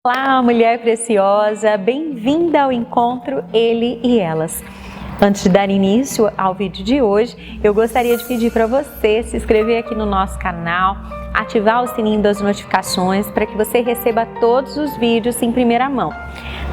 Olá, mulher preciosa, bem-vinda ao encontro Ele e Elas. Antes de dar início ao vídeo de hoje, eu gostaria de pedir para você se inscrever aqui no nosso canal, ativar o sininho das notificações para que você receba todos os vídeos em primeira mão.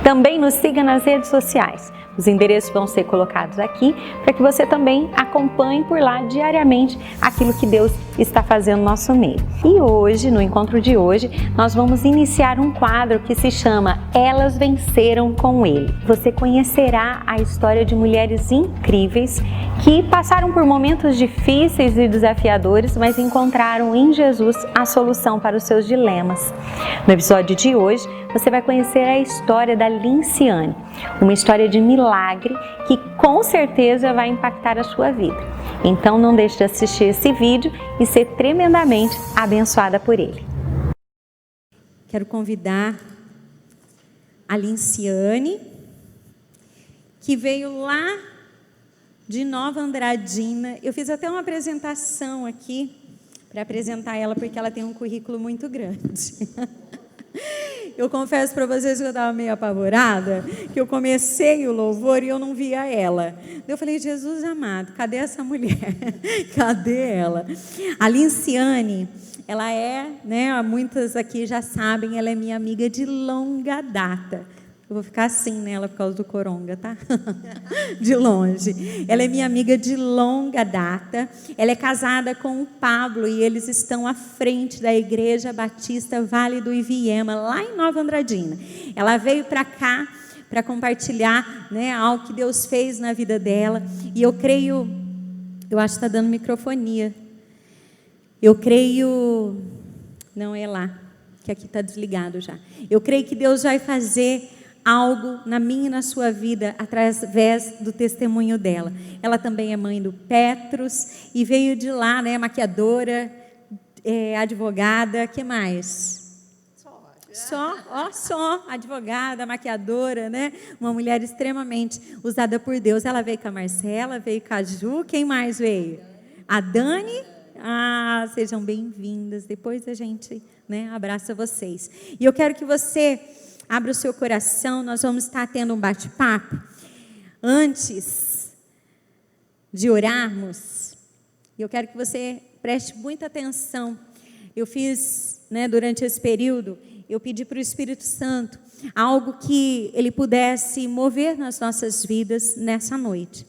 Também nos siga nas redes sociais. Os endereços vão ser colocados aqui para que você também acompanhe por lá diariamente aquilo que Deus está fazendo no nosso meio. E hoje, no encontro de hoje, nós vamos iniciar um quadro que se chama Elas Venceram com Ele. Você conhecerá a história de mulheres incríveis que passaram por momentos difíceis e desafiadores, mas encontraram em Jesus a solução para os seus dilemas. No episódio de hoje, você vai conhecer a história da Linciane, uma história de milagre que com certeza vai impactar a sua vida. Então não deixe de assistir esse vídeo e ser tremendamente abençoada por ele. Quero convidar a Linciane, que veio lá de Nova Andradina. Eu fiz até uma apresentação aqui para apresentar ela, porque ela tem um currículo muito grande. Eu confesso para vocês que eu estava meio apavorada, que eu comecei o louvor e eu não via ela. Eu falei, Jesus amado, cadê essa mulher? Cadê ela? A Linciane, ela é, né, muitas aqui já sabem, ela é minha amiga de longa data. Eu vou ficar assim nela por causa do coronga, tá? De longe. Ela é minha amiga de longa data. Ela é casada com o Pablo e eles estão à frente da Igreja Batista Vale do Iviema, lá em Nova Andradina. Ela veio para cá para compartilhar, né, algo que Deus fez na vida dela. E eu creio, eu acho que está dando microfonia. Eu creio, não é lá, que aqui está desligado já. Eu creio que Deus vai fazer algo na minha e na sua vida através do testemunho dela. Ela também é mãe do Petros e veio de lá, né, maquiadora, advogada, que mais? Só advogada, maquiadora, né? Uma mulher extremamente usada por Deus. Ela veio com a Marcela, veio com a Ju, quem mais veio? A Dani. Ah, sejam bem-vindas. Depois a gente, né, abraça vocês. E eu quero que você abra o seu coração, nós vamos estar tendo um bate-papo. Antes de orarmos, eu quero que você preste muita atenção. Eu fiz, né, durante esse período, eu pedi para o Espírito Santo algo que Ele pudesse mover nas nossas vidas nessa noite.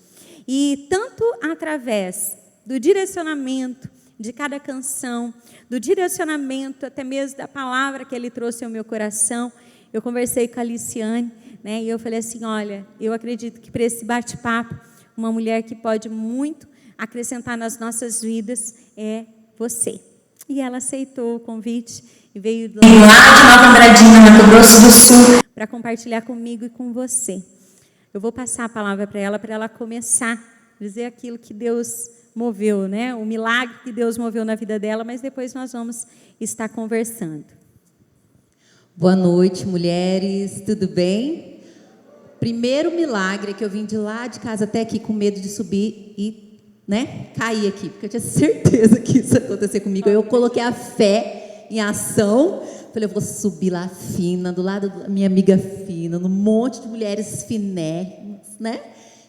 E tanto através do direcionamento de cada canção, do direcionamento até mesmo da palavra que Ele trouxe ao meu coração, eu conversei com a Linciane, né, e eu falei assim, olha, eu acredito que para esse bate-papo, uma mulher que pode muito acrescentar nas nossas vidas é você. E ela aceitou o convite e veio lá de Nova Andradina, Mato Grosso do Sul, para compartilhar comigo e com você. Eu vou passar a palavra para ela começar a dizer aquilo que Deus moveu, né, o milagre que Deus moveu na vida dela, mas depois nós vamos estar conversando. Boa noite, mulheres, tudo bem? Primeiro milagre que eu vim de lá de casa até aqui com medo de subir e, né, cair aqui, porque eu tinha certeza que isso ia acontecer comigo. Eu coloquei a fé em ação, falei, eu vou subir lá fina, do lado da minha amiga fina, num monte de mulheres finés, né?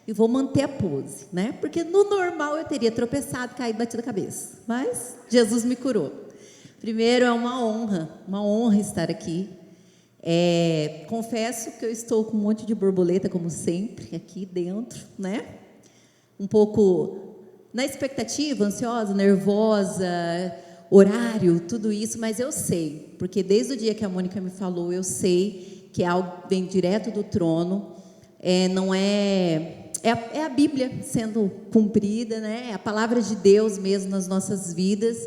E vou manter a pose, né? Porque no normal eu teria tropeçado, caído, batido a cabeça, mas Jesus me curou. Primeiro, é uma honra estar aqui. Confesso que eu estou com um monte de borboleta, como sempre, aqui dentro, né? Um pouco na expectativa, ansiosa, nervosa, horário, tudo isso, mas eu sei, porque desde o dia que a Mônica me falou, eu sei que é algo que vem direto do trono, não é a Bíblia sendo cumprida, né? É a palavra de Deus mesmo nas nossas vidas.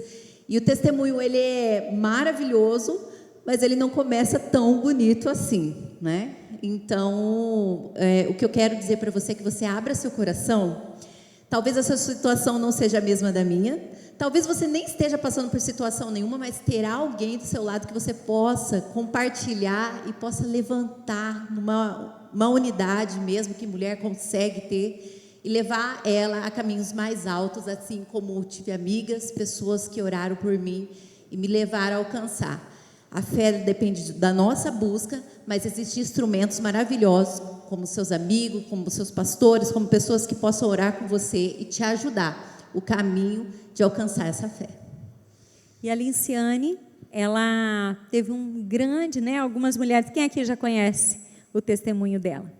E o testemunho, ele é maravilhoso, mas ele não começa tão bonito assim, né? Então, o que eu quero dizer para você é que você abra seu coração. Talvez a sua situação não seja a mesma da minha. Talvez você nem esteja passando por situação nenhuma, mas terá alguém do seu lado que você possa compartilhar e possa levantar numa unidade mesmo que mulher consegue ter, e levar ela a caminhos mais altos, assim como tive amigas, pessoas que oraram por mim e me levaram a alcançar. A fé depende da nossa busca, mas existem instrumentos maravilhosos, como seus amigos, como seus pastores, como pessoas que possam orar com você e te ajudar o caminho de alcançar essa fé. E a Linciane, ela teve um grande, algumas mulheres, quem aqui já conhece o testemunho dela?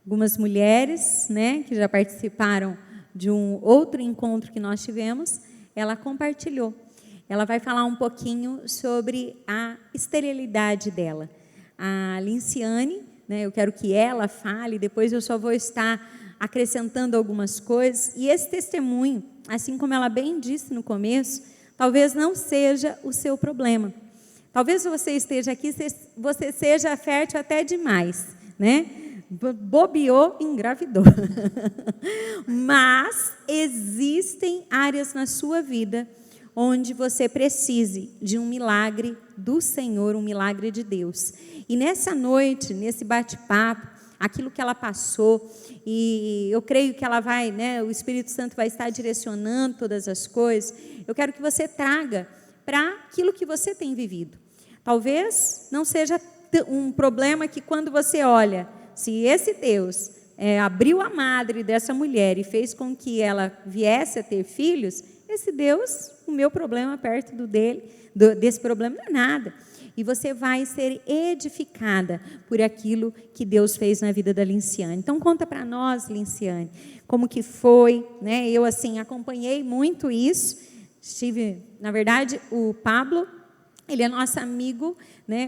Algumas mulheres, que já participaram de um outro encontro que nós tivemos, ela compartilhou. Ela vai falar um pouquinho sobre a esterilidade dela. A Linciane, eu quero que ela fale, depois eu só vou estar acrescentando algumas coisas. E esse testemunho, assim como ela bem disse no começo, talvez não seja o seu problema. Talvez você esteja aqui, você seja fértil até demais, bobeou, engravidou. Mas existem áreas na sua vida onde você precise de um milagre do Senhor, um milagre de Deus. E nessa noite, nesse bate-papo, aquilo que ela passou, e eu creio que ela vai, o Espírito Santo vai estar direcionando todas as coisas, eu quero que você traga para aquilo que você tem vivido. Talvez não seja um problema que quando você olha, se esse Deus abriu a madre dessa mulher e fez com que ela viesse a ter filhos, esse Deus, o meu problema perto desse problema não é nada. E você vai ser edificada por aquilo que Deus fez na vida da Linciane. Então, conta para nós, Linciane, como que foi, Eu, acompanhei muito isso. Na verdade, o Pablo, ele é nosso amigo,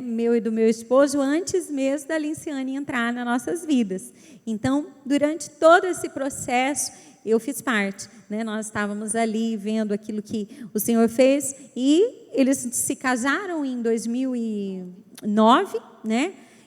meu e do meu esposo, antes mesmo da Linciane entrar nas nossas vidas. Então, durante todo esse processo, eu fiz parte, Nós estávamos ali vendo aquilo que o Senhor fez e eles se casaram em 2009,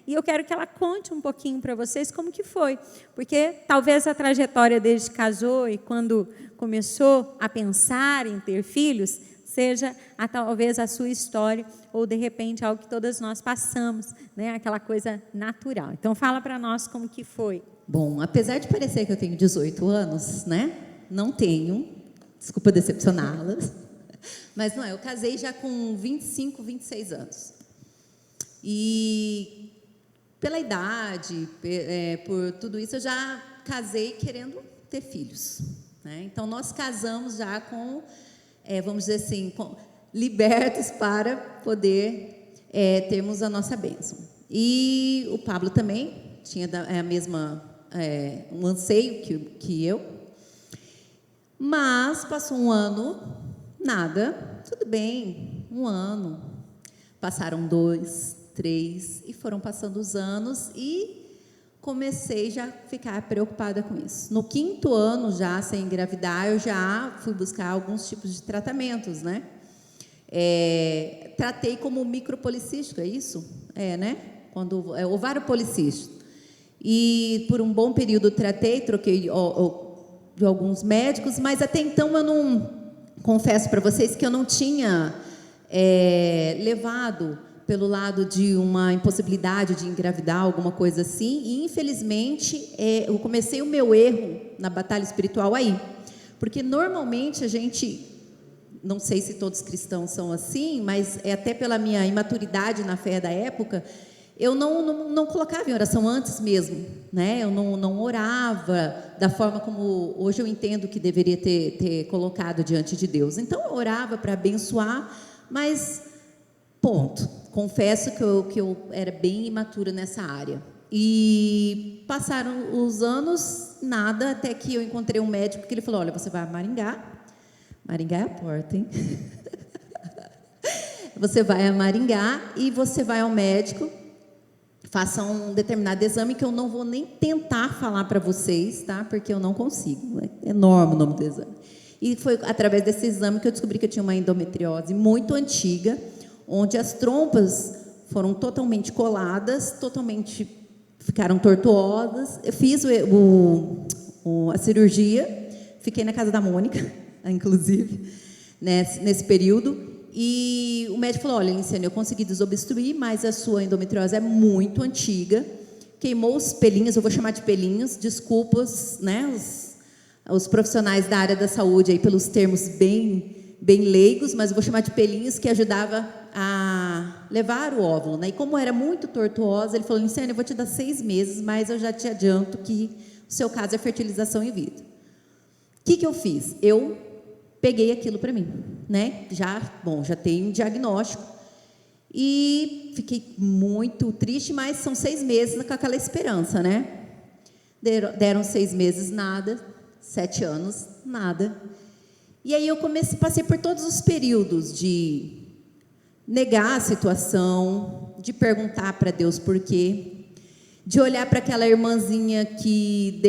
E eu quero que ela conte um pouquinho para vocês como que foi, porque talvez a trajetória desde que casou e quando começou a pensar em ter filhos, seja talvez a sua história ou de repente algo que todas nós passamos, Aquela coisa natural. Então fala para nós como que foi. Bom, apesar de parecer que eu tenho 18 anos, não tenho, desculpa decepcioná-las, mas não é, eu casei já com 25, 26 anos. E pela idade, por tudo isso, eu já casei querendo ter filhos, Então nós casamos já com, vamos dizer assim, libertos para poder termos a nossa bênção. E o Pablo também tinha a mesma... um anseio que eu, mas passou um ano, nada, tudo bem, um ano, passaram 2, 3 e foram passando os anos e comecei já a ficar preocupada com isso. No 5º ano já sem engravidar, eu já fui buscar alguns tipos de tratamentos, tratei como micropolicístico, é isso? Quando ovário policístico. E por um bom período troquei de alguns médicos, mas até então eu não, confesso para vocês que eu não tinha levado pelo lado de uma impossibilidade de engravidar, alguma coisa assim, e infelizmente eu comecei o meu erro na batalha espiritual aí, porque normalmente a gente, não sei se todos cristãos são assim, mas até pela minha imaturidade na fé da época, eu não colocava em oração antes mesmo, Eu não orava da forma como hoje eu entendo que deveria ter colocado diante de Deus. Então, eu orava para abençoar, mas, ponto. Confesso que eu era bem imatura nessa área. E passaram os anos, nada, até que eu encontrei um médico que ele falou, olha, você vai a Maringá. Maringá é a porta, hein? Você vai a Maringá e você vai ao médico, faça um determinado exame que eu não vou nem tentar falar para vocês, tá? Porque eu não consigo, é enorme o nome do exame. E foi através desse exame que eu descobri que eu tinha uma endometriose muito antiga, onde as trompas foram totalmente coladas, ficaram tortuosas. Eu fiz a cirurgia, fiquei na casa da Mônica, inclusive, nesse período. E o médico falou, olha, Linciane, eu consegui desobstruir, mas a sua endometriose é muito antiga, queimou os pelinhos, eu vou chamar de pelinhos, desculpas, os profissionais da área da saúde aí pelos termos bem bem leigos, mas eu vou chamar de pelinhos, que ajudava a levar o óvulo, né? E como era muito tortuosa, ele falou: Liciane, eu vou te dar 6 meses, mas eu já te adianto que o seu caso é fertilização in vitro. O que eu fiz? Eu peguei aquilo para mim, né? Já tenho um diagnóstico e fiquei muito triste, mas são 6 meses com aquela esperança, né? Deram 6 meses, nada. 7 anos, nada. E aí eu passei por todos os períodos de negar a situação, de perguntar para Deus por quê, de olhar para aquela irmãzinha que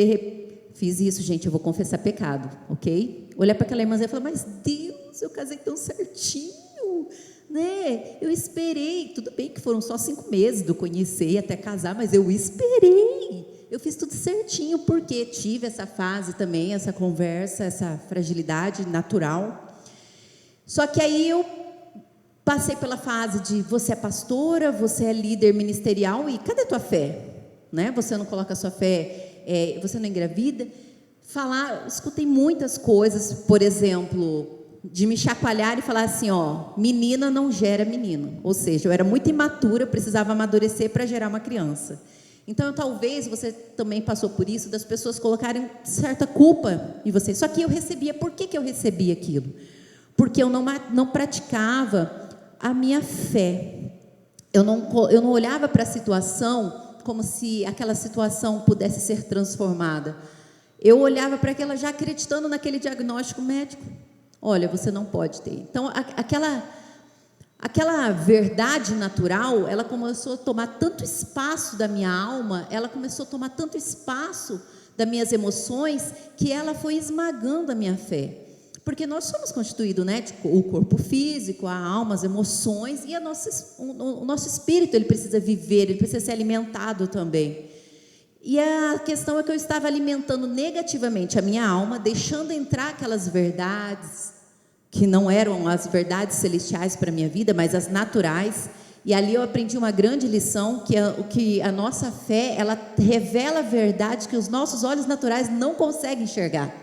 fiz isso, gente, eu vou confessar pecado, ok? Olhar para aquela irmãzinha e falar: mas Deus, eu casei tão certinho, né? Eu esperei, tudo bem que foram só 5 meses do conhecer até casar, mas eu esperei. Eu fiz tudo certinho, porque tive essa fase também, essa conversa, essa fragilidade natural. Só que aí eu passei pela fase de: você é pastora, você é líder ministerial, e cadê a tua fé? Né? Você não coloca a sua fé, você não engravida. Escutei muitas coisas, por exemplo, de me chacoalhar e falar assim: ó, menina não gera menino. Ou seja, eu era muito imatura, precisava amadurecer para gerar uma criança. Então, talvez você também passou por isso, das pessoas colocarem certa culpa em você. Só que eu recebia. Por que eu recebia aquilo? Porque eu não praticava a minha fé. Eu não olhava para a situação como se aquela situação pudesse ser transformada. Eu olhava para aquela já acreditando naquele diagnóstico médico. Olha, você não pode ter. Então, aquela verdade natural, ela começou a tomar tanto espaço da minha alma, ela começou a tomar tanto espaço das minhas emoções, que ela foi esmagando a minha fé. Porque nós somos constituídos, né, o corpo físico, a alma, as emoções, e o nosso espírito, ele precisa viver, ele precisa ser alimentado também. E a questão é que eu estava alimentando negativamente a minha alma, deixando entrar aquelas verdades que não eram as verdades celestiais para a minha vida, mas as naturais. E ali eu aprendi uma grande lição, que a nossa fé, ela revela verdades que os nossos olhos naturais não conseguem enxergar.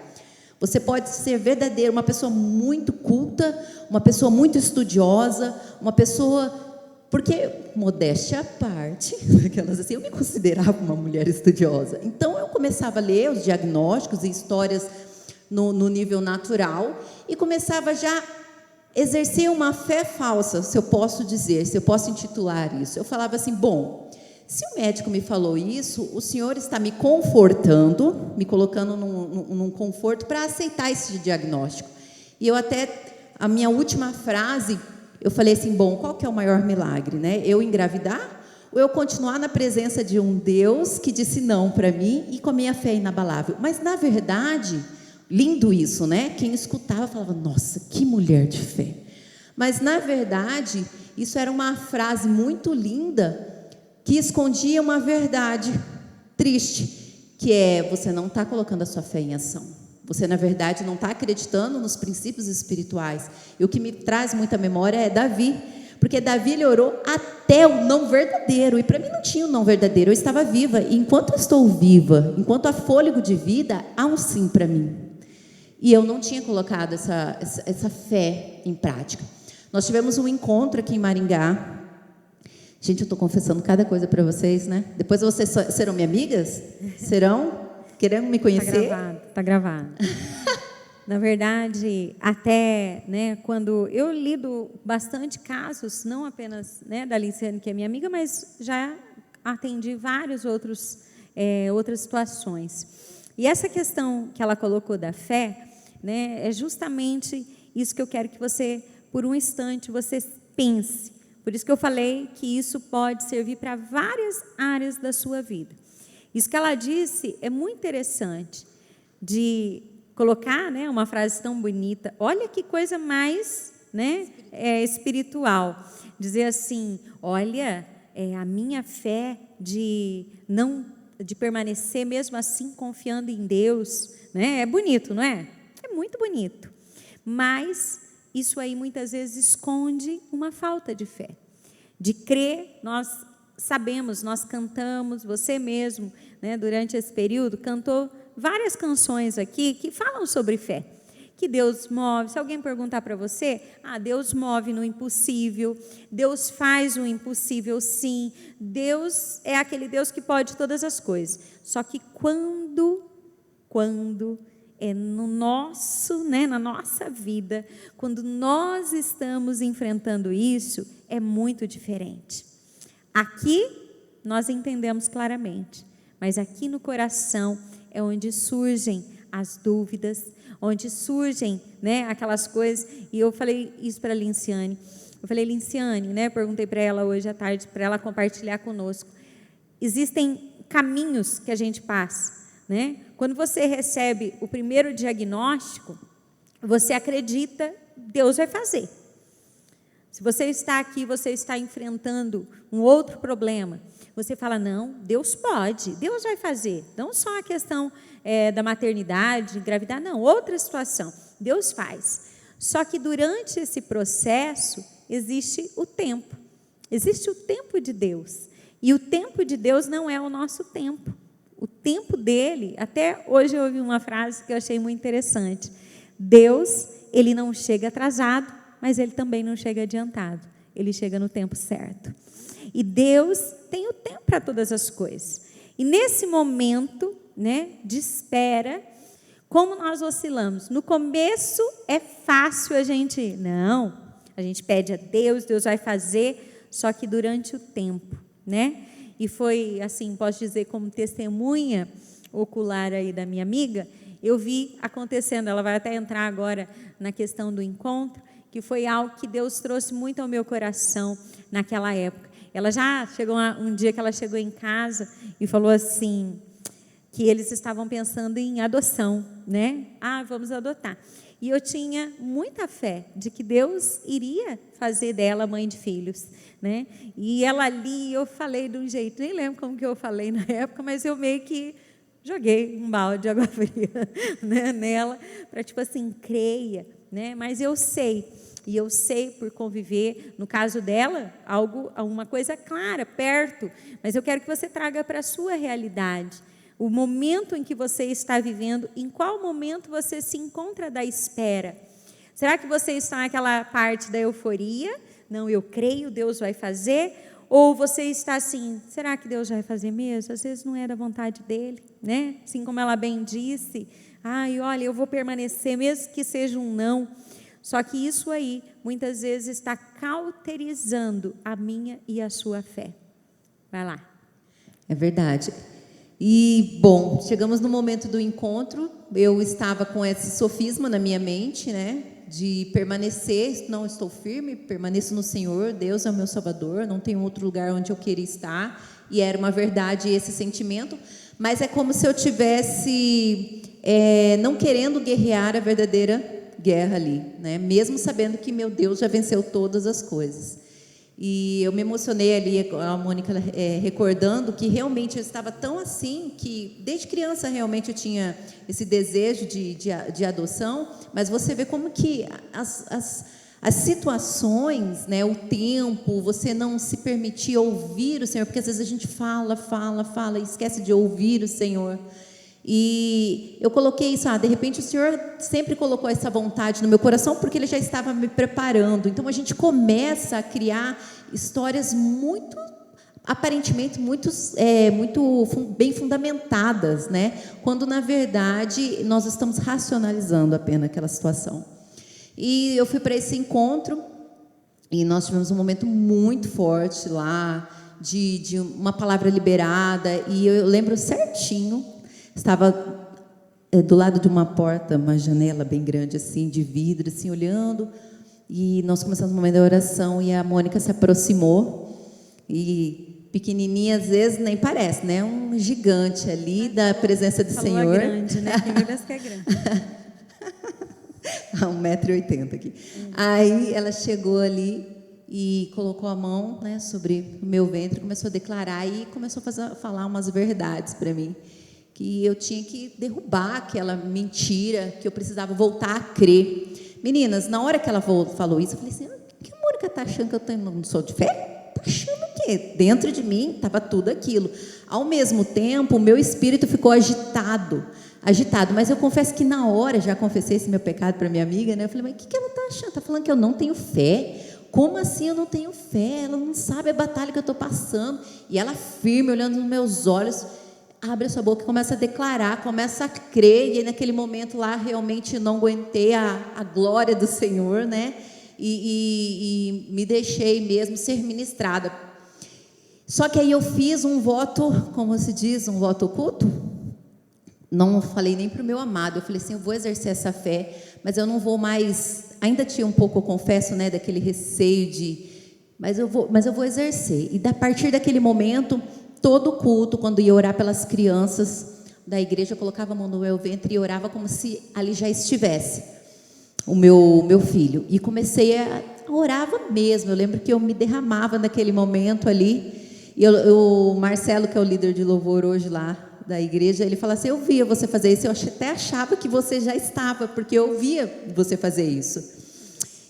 Você pode ser verdadeiro, uma pessoa muito culta, uma pessoa muito estudiosa, uma pessoa... Porque, modéstia à parte, eu me considerava uma mulher estudiosa. Então, eu começava a ler os diagnósticos e histórias no nível natural, e começava já a exercer uma fé falsa, se eu posso dizer, se eu posso intitular isso. Eu falava assim: bom, se o médico me falou isso, o senhor está me confortando, me colocando num conforto para aceitar esse diagnóstico. E a minha última frase, eu falei assim: bom, qual que é o maior milagre, né? Eu engravidar ou eu continuar na presença de um Deus que disse não para mim e com a minha fé inabalável? Mas, na verdade, lindo isso, né? Quem escutava falava: nossa, que mulher de fé. Mas, na verdade, isso era uma frase muito linda que escondia uma verdade triste, que é: você não está colocando a sua fé em ação. Você, na verdade, não está acreditando nos princípios espirituais. E o que me traz muita memória é Davi, porque Davi, ele orou até o não verdadeiro, e para mim não tinha o não verdadeiro, eu estava viva, e enquanto eu estou viva, enquanto há fôlego de vida, há um sim para mim. E eu não tinha colocado essa fé em prática. Nós tivemos um encontro aqui em Maringá. Gente, eu estou confessando cada coisa para vocês, né? Depois vocês serão minhas amigas? Serão? Querendo me conhecer? Está gravado. Na verdade, até, né, quando eu lido bastante casos, não apenas, né, da Liciane, que é minha amiga, mas já atendi várias outras situações. E essa questão que ela colocou da fé, né, é justamente isso que eu quero que você, por um instante, você pense. Por isso que eu falei que isso pode servir para várias áreas da sua vida. Isso que ela disse é muito interessante, de colocar, né, uma frase tão bonita. Olha que coisa mais, né, espiritual. Dizer assim: olha, a minha fé de permanecer mesmo assim confiando em Deus, né? É bonito, não é? É muito bonito. Mas isso aí muitas vezes esconde uma falta de fé. De crer, nós sabemos, nós cantamos, você mesmo, né, durante esse período, cantou várias canções aqui que falam sobre fé, que Deus move. Se alguém perguntar para você, Deus move no impossível, Deus faz o impossível, sim. Deus é aquele Deus que pode todas as coisas. Só que quando é no nosso, na nossa vida, quando nós estamos enfrentando isso, é muito diferente. Aqui nós entendemos claramente, mas aqui no coração é onde surgem as dúvidas, onde surgem, aquelas coisas. E eu falei isso para a Linciane. Eu falei, Linciane, perguntei para ela hoje à tarde, para ela compartilhar conosco. Existem caminhos que a gente passa, Quando você recebe o primeiro diagnóstico, você acredita, Deus vai fazer. Se você está aqui, você está enfrentando um outro problema, você fala, não, Deus pode, Deus vai fazer. Não só a questão da maternidade, engravidar, não, outra situação, Deus faz. Só que durante esse processo, existe o tempo de Deus. E o tempo de Deus não é o nosso tempo. O tempo dele, até hoje eu ouvi uma frase que eu achei muito interessante. Deus, ele não chega atrasado, mas ele também não chega adiantado. Ele chega no tempo certo. E Deus tem o tempo para todas as coisas. E nesse momento, de espera, como nós oscilamos? No começo é fácil a gente pede a Deus, Deus vai fazer, só que durante o tempo, E foi assim, posso dizer como testemunha ocular aí da minha amiga, eu vi acontecendo, ela vai até entrar agora na questão do encontro, que foi algo que Deus trouxe muito ao meu coração naquela época. Ela já chegou, um dia que ela chegou em casa e falou assim, que eles estavam pensando em adoção, vamos adotar. E eu tinha muita fé de que Deus iria fazer dela mãe de filhos, E ela ali, eu falei de um jeito, nem lembro como que eu falei na época, mas eu meio que joguei um balde de água fria, nela, para tipo assim, creia, Mas eu sei, e eu sei por conviver, no caso dela, uma coisa clara, perto, mas eu quero que você traga para a sua realidade, o momento em que você está vivendo, em qual momento você se encontra da espera. Será que você está naquela parte da euforia? Não, eu creio, Deus vai fazer. Ou você está assim, será que Deus vai fazer mesmo? Às vezes não é da vontade dele, Assim como ela bem disse, olha, eu vou permanecer, mesmo que seja um não. Só que isso aí, muitas vezes está cauterizando a minha e a sua fé. Vai lá. É verdade. E, bom, chegamos no momento do encontro, eu estava com esse sofisma na minha mente, de permanecer, não estou firme, permaneço no Senhor, Deus é o meu Salvador, não tem outro lugar onde eu queria estar, e era uma verdade esse sentimento, mas é como se eu tivesse não querendo guerrear a verdadeira guerra ali, mesmo sabendo que meu Deus já venceu todas as coisas. E eu me emocionei ali, a Mônica recordando que realmente eu estava tão assim, que desde criança realmente eu tinha esse desejo de adoção, mas você vê como que as situações, o tempo, você não se permitir ouvir o Senhor, porque às vezes a gente fala e esquece de ouvir o Senhor. E eu coloquei isso, de repente o Senhor sempre colocou essa vontade no meu coração, porque Ele já estava me preparando. Então a gente começa a criar histórias aparentemente muito bem fundamentadas, quando na verdade nós estamos racionalizando apenas aquela situação. E eu fui para esse encontro e nós tivemos um momento muito forte lá, de uma palavra liberada, e eu lembro certinho. Estava do lado de uma porta, uma janela bem grande, assim, de vidro, assim, olhando. E nós começamos o momento da oração e a Mônica se aproximou. E pequenininha, às vezes, nem parece, um gigante ali da presença do Senhor. É grande, Tem vezes que é grande. 1,80 m aqui. Aí ela chegou ali e colocou a mão, sobre o meu ventre, começou a declarar e começou a falar umas verdades para mim. Que eu tinha que derrubar aquela mentira, que eu precisava voltar a crer. Meninas, na hora que ela falou isso, eu falei assim, o que a Mônica está achando que eu não sou de fé? Está achando o quê? Dentro de mim estava tudo aquilo. Ao mesmo tempo, o meu espírito ficou agitado. agitado. Mas eu confesso que na hora, já confessei esse meu pecado para minha amiga, né? Eu falei, mas o que ela está achando? Está falando que eu não tenho fé? Como assim eu não tenho fé? Ela não sabe a batalha que eu estou passando. E ela firme, olhando nos meus olhos, abre a sua boca e começa a declarar, começa a crer. E aí, naquele momento lá, realmente não aguentei a glória do Senhor, né? E me deixei mesmo ser ministrada. Só que aí eu fiz um voto, como se diz, um voto oculto. Não falei nem para o meu amado. Eu falei assim, eu vou exercer essa fé, mas eu não vou mais. Ainda tinha um pouco, eu confesso, né, daquele receio de, mas eu vou exercer. E a partir daquele momento, todo culto, quando ia orar pelas crianças da igreja, eu colocava a mão no meu ventre e orava como se ali já estivesse o meu filho. E comecei a orava mesmo. Eu lembro que eu me derramava naquele momento ali. E o Marcelo, que é o líder de louvor hoje lá da igreja, ele fala assim, eu via você fazer isso. Eu até achava que você já estava, porque eu via você fazer isso.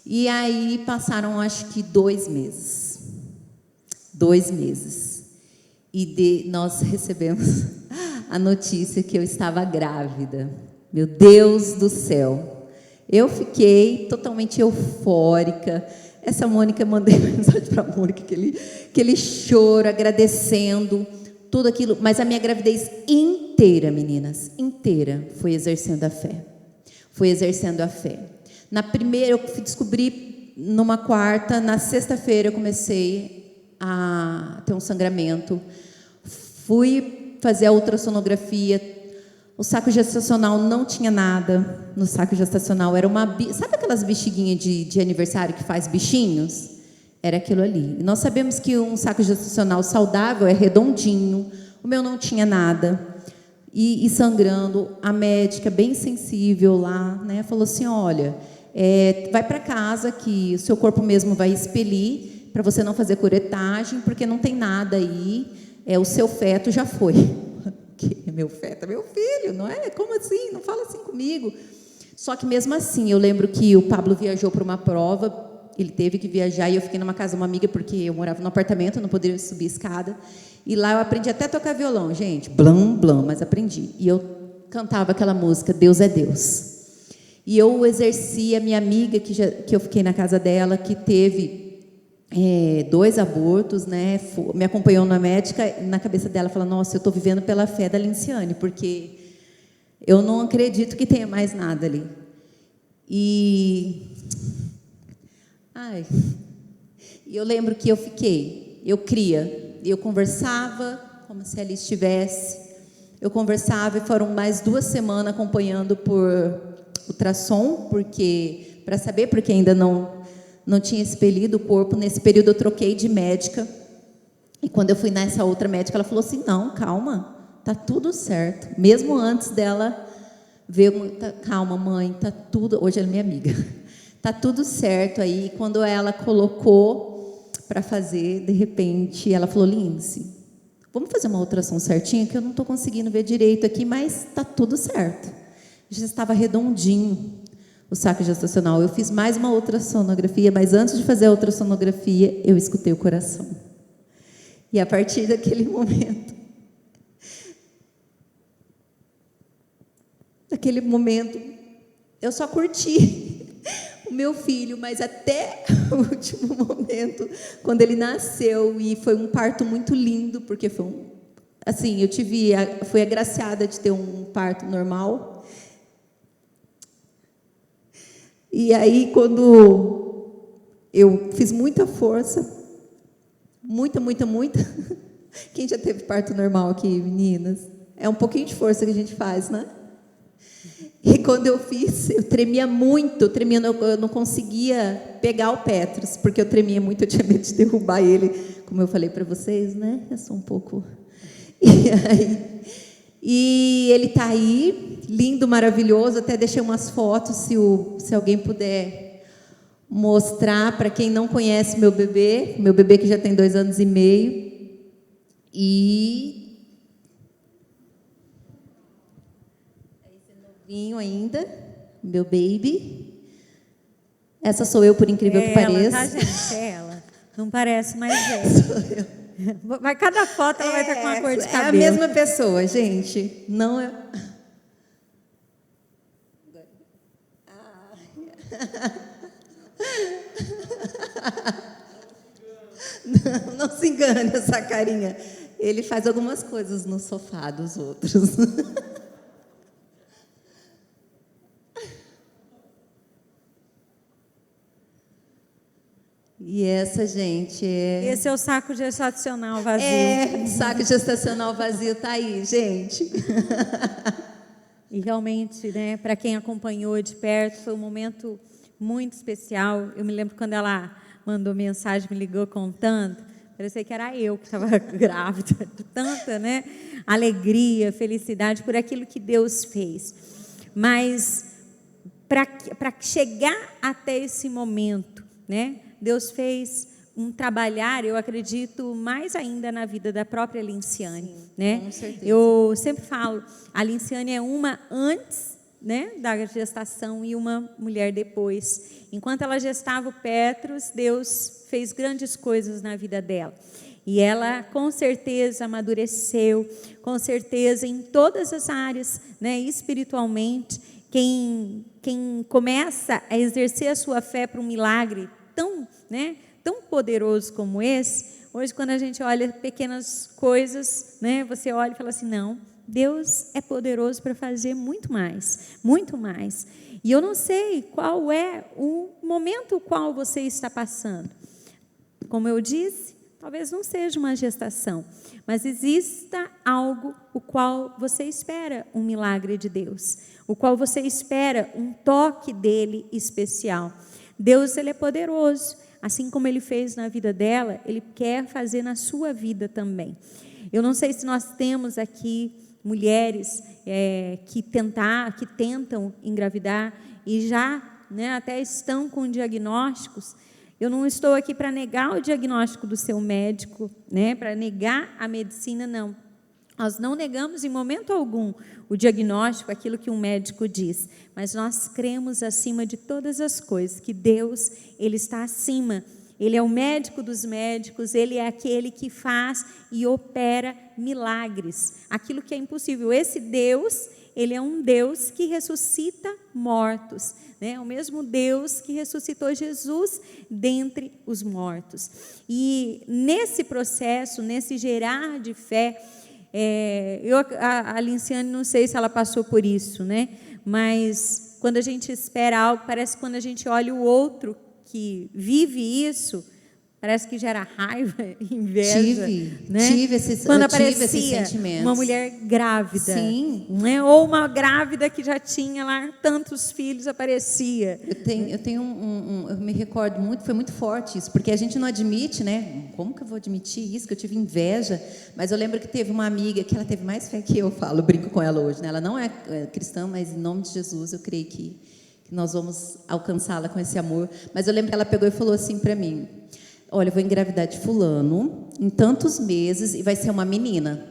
E aí passaram, acho que 2 meses. 2 meses. E nós recebemos a notícia que eu estava grávida. Meu Deus do céu! Eu fiquei totalmente eufórica. Essa Mônica, mandei mensagem para a Mônica, aquele choro, agradecendo, tudo aquilo. Mas a minha gravidez inteira, meninas, inteira, foi exercendo a fé. Foi exercendo a fé. Na primeira, eu descobri numa quarta, na sexta-feira eu comecei a ter um sangramento. Fui fazer a ultrassonografia. O saco gestacional não tinha nada no saco gestacional. Era sabe aquelas bexiguinhas de aniversário que faz bichinhos? Era aquilo ali. E nós sabemos que um saco gestacional saudável é redondinho. O meu não tinha nada. E sangrando. A médica, bem sensível lá, né, falou assim, olha, vai para casa que o seu corpo mesmo vai expelir para você não fazer curetagem, porque não tem nada aí. O seu feto já foi. Que meu feto é meu filho, não é? Como assim? Não fala assim comigo. Só que mesmo assim, eu lembro que o Pablo viajou para uma prova, ele teve que viajar e eu fiquei numa casa de uma amiga, porque eu morava no apartamento, não poderia subir escada. E lá eu aprendi até a tocar violão, gente. Blam, blam, mas aprendi. E eu cantava aquela música, Deus é Deus. E eu exerci a minha amiga, que eu fiquei na casa dela, que teve 2 abortos, né? Me acompanhou na médica, na cabeça dela, fala, nossa, eu estou vivendo pela fé da Linciane, porque eu não acredito que tenha mais nada ali. E eu lembro que eu cria, eu conversava como se ali estivesse, eu conversava e foram mais 2 semanas acompanhando por ultrassom, para saber, porque ainda não tinha expelido o corpo. Nesse período eu troquei de médica. E quando eu fui nessa outra médica, ela falou assim, não, calma, tá tudo certo. Mesmo antes dela ver, calma, mãe, tá tudo... Hoje ela é minha amiga. Tá tudo certo aí. E quando ela colocou para fazer, de repente, ela falou, Lindsay, vamos fazer uma ultrassom certinha, que eu não estou conseguindo ver direito aqui, mas tá tudo certo. Já estava redondinho o saco gestacional. Eu fiz mais uma ultrassonografia, mas antes de fazer a ultrassonografia, eu escutei o coração. E a partir daquele momento, eu só curti o meu filho, mas até o último momento, quando ele nasceu, e foi um parto muito lindo, porque foi assim, fui agraciada de ter um parto normal. E aí, quando eu fiz muita força, muita, quem já teve parto normal aqui, meninas? É um pouquinho de força que a gente faz, né? E quando eu fiz, eu tremia muito, eu não conseguia pegar o Petrus, porque eu tremia muito, eu tinha medo de derrubar ele, como eu falei para vocês, né? Eu sou um pouco... E ele está aí, lindo, maravilhoso. Até deixei umas fotos, se alguém puder mostrar para quem não conhece meu bebê que já tem 2 anos e meio. E esse novinho ainda, meu baby. Essa sou eu, por incrível que pareça. Tá, gente? É ela. Não parece, mas é. Sou eu. Mas cada foto ela vai estar com uma cor de cabelo. É a mesma pessoa, gente. Não é... Não se engane essa carinha. Ele faz algumas coisas no sofá dos outros. E essa, gente, Esse é o saco gestacional vazio. o saco gestacional vazio tá aí, gente. E realmente, né, para quem acompanhou de perto, foi um momento muito especial. Eu me lembro quando ela mandou mensagem, me ligou contando, parecia que era eu que estava grávida, de tanta, né, alegria, felicidade por aquilo que Deus fez. Mas para chegar até esse momento, né, Deus fez um trabalhar, eu acredito, mais ainda na vida da própria Linciane. Sim, né? com certeza. Eu sempre falo, a Linciane é uma antes, né, da gestação e uma mulher depois. Enquanto ela gestava o Petros, Deus fez grandes coisas na vida dela. E ela, com certeza, amadureceu, com certeza, em todas as áreas, né, espiritualmente. Quem começa a exercer a sua fé para um milagre tão, né, tão poderoso como esse, hoje quando a gente olha pequenas coisas, né, você olha e fala assim, não, Deus é poderoso para fazer muito mais, muito mais. E eu não sei qual é o momento qual você está passando. Como eu disse, talvez não seja uma gestação, mas exista algo o qual você espera um milagre de Deus, o qual você espera um toque dele especial. Deus, ele é poderoso, assim como ele fez na vida dela, ele quer fazer na sua vida também. Eu não sei se nós temos aqui mulheres que tentam engravidar e já, né, até estão com diagnósticos. Eu não estou aqui para negar o diagnóstico do seu médico, né, para negar a medicina, não. Nós não negamos em momento algum o diagnóstico, aquilo que um médico diz, mas nós cremos acima de todas as coisas, que Deus, ele está acima. Ele é o médico dos médicos, ele é aquele que faz e opera milagres, aquilo que é impossível. Esse Deus, ele é um Deus que ressuscita mortos, né? O mesmo Deus que ressuscitou Jesus dentre os mortos. E nesse processo, nesse gerar de fé, a Linciane, não sei se ela passou por isso, né? Mas quando a gente espera algo, parece que quando a gente olha o outro que vive isso, parece que gera raiva, inveja. Tive esses sentimentos. Uma mulher grávida, sim, né? Ou uma grávida que já tinha lá tantos filhos, aparecia. Eu me recordo muito, foi muito forte isso, porque a gente não admite, né? Como que eu vou admitir isso? Que eu tive inveja. Mas eu lembro que teve uma amiga que ela teve mais fé que eu, brinco com ela hoje, né? Ela não é cristã, mas em nome de Jesus eu creio que nós vamos alcançá-la com esse amor. Mas eu lembro que ela pegou e falou assim para mim: olha, eu vou engravidar de fulano em tantos meses e vai ser uma menina.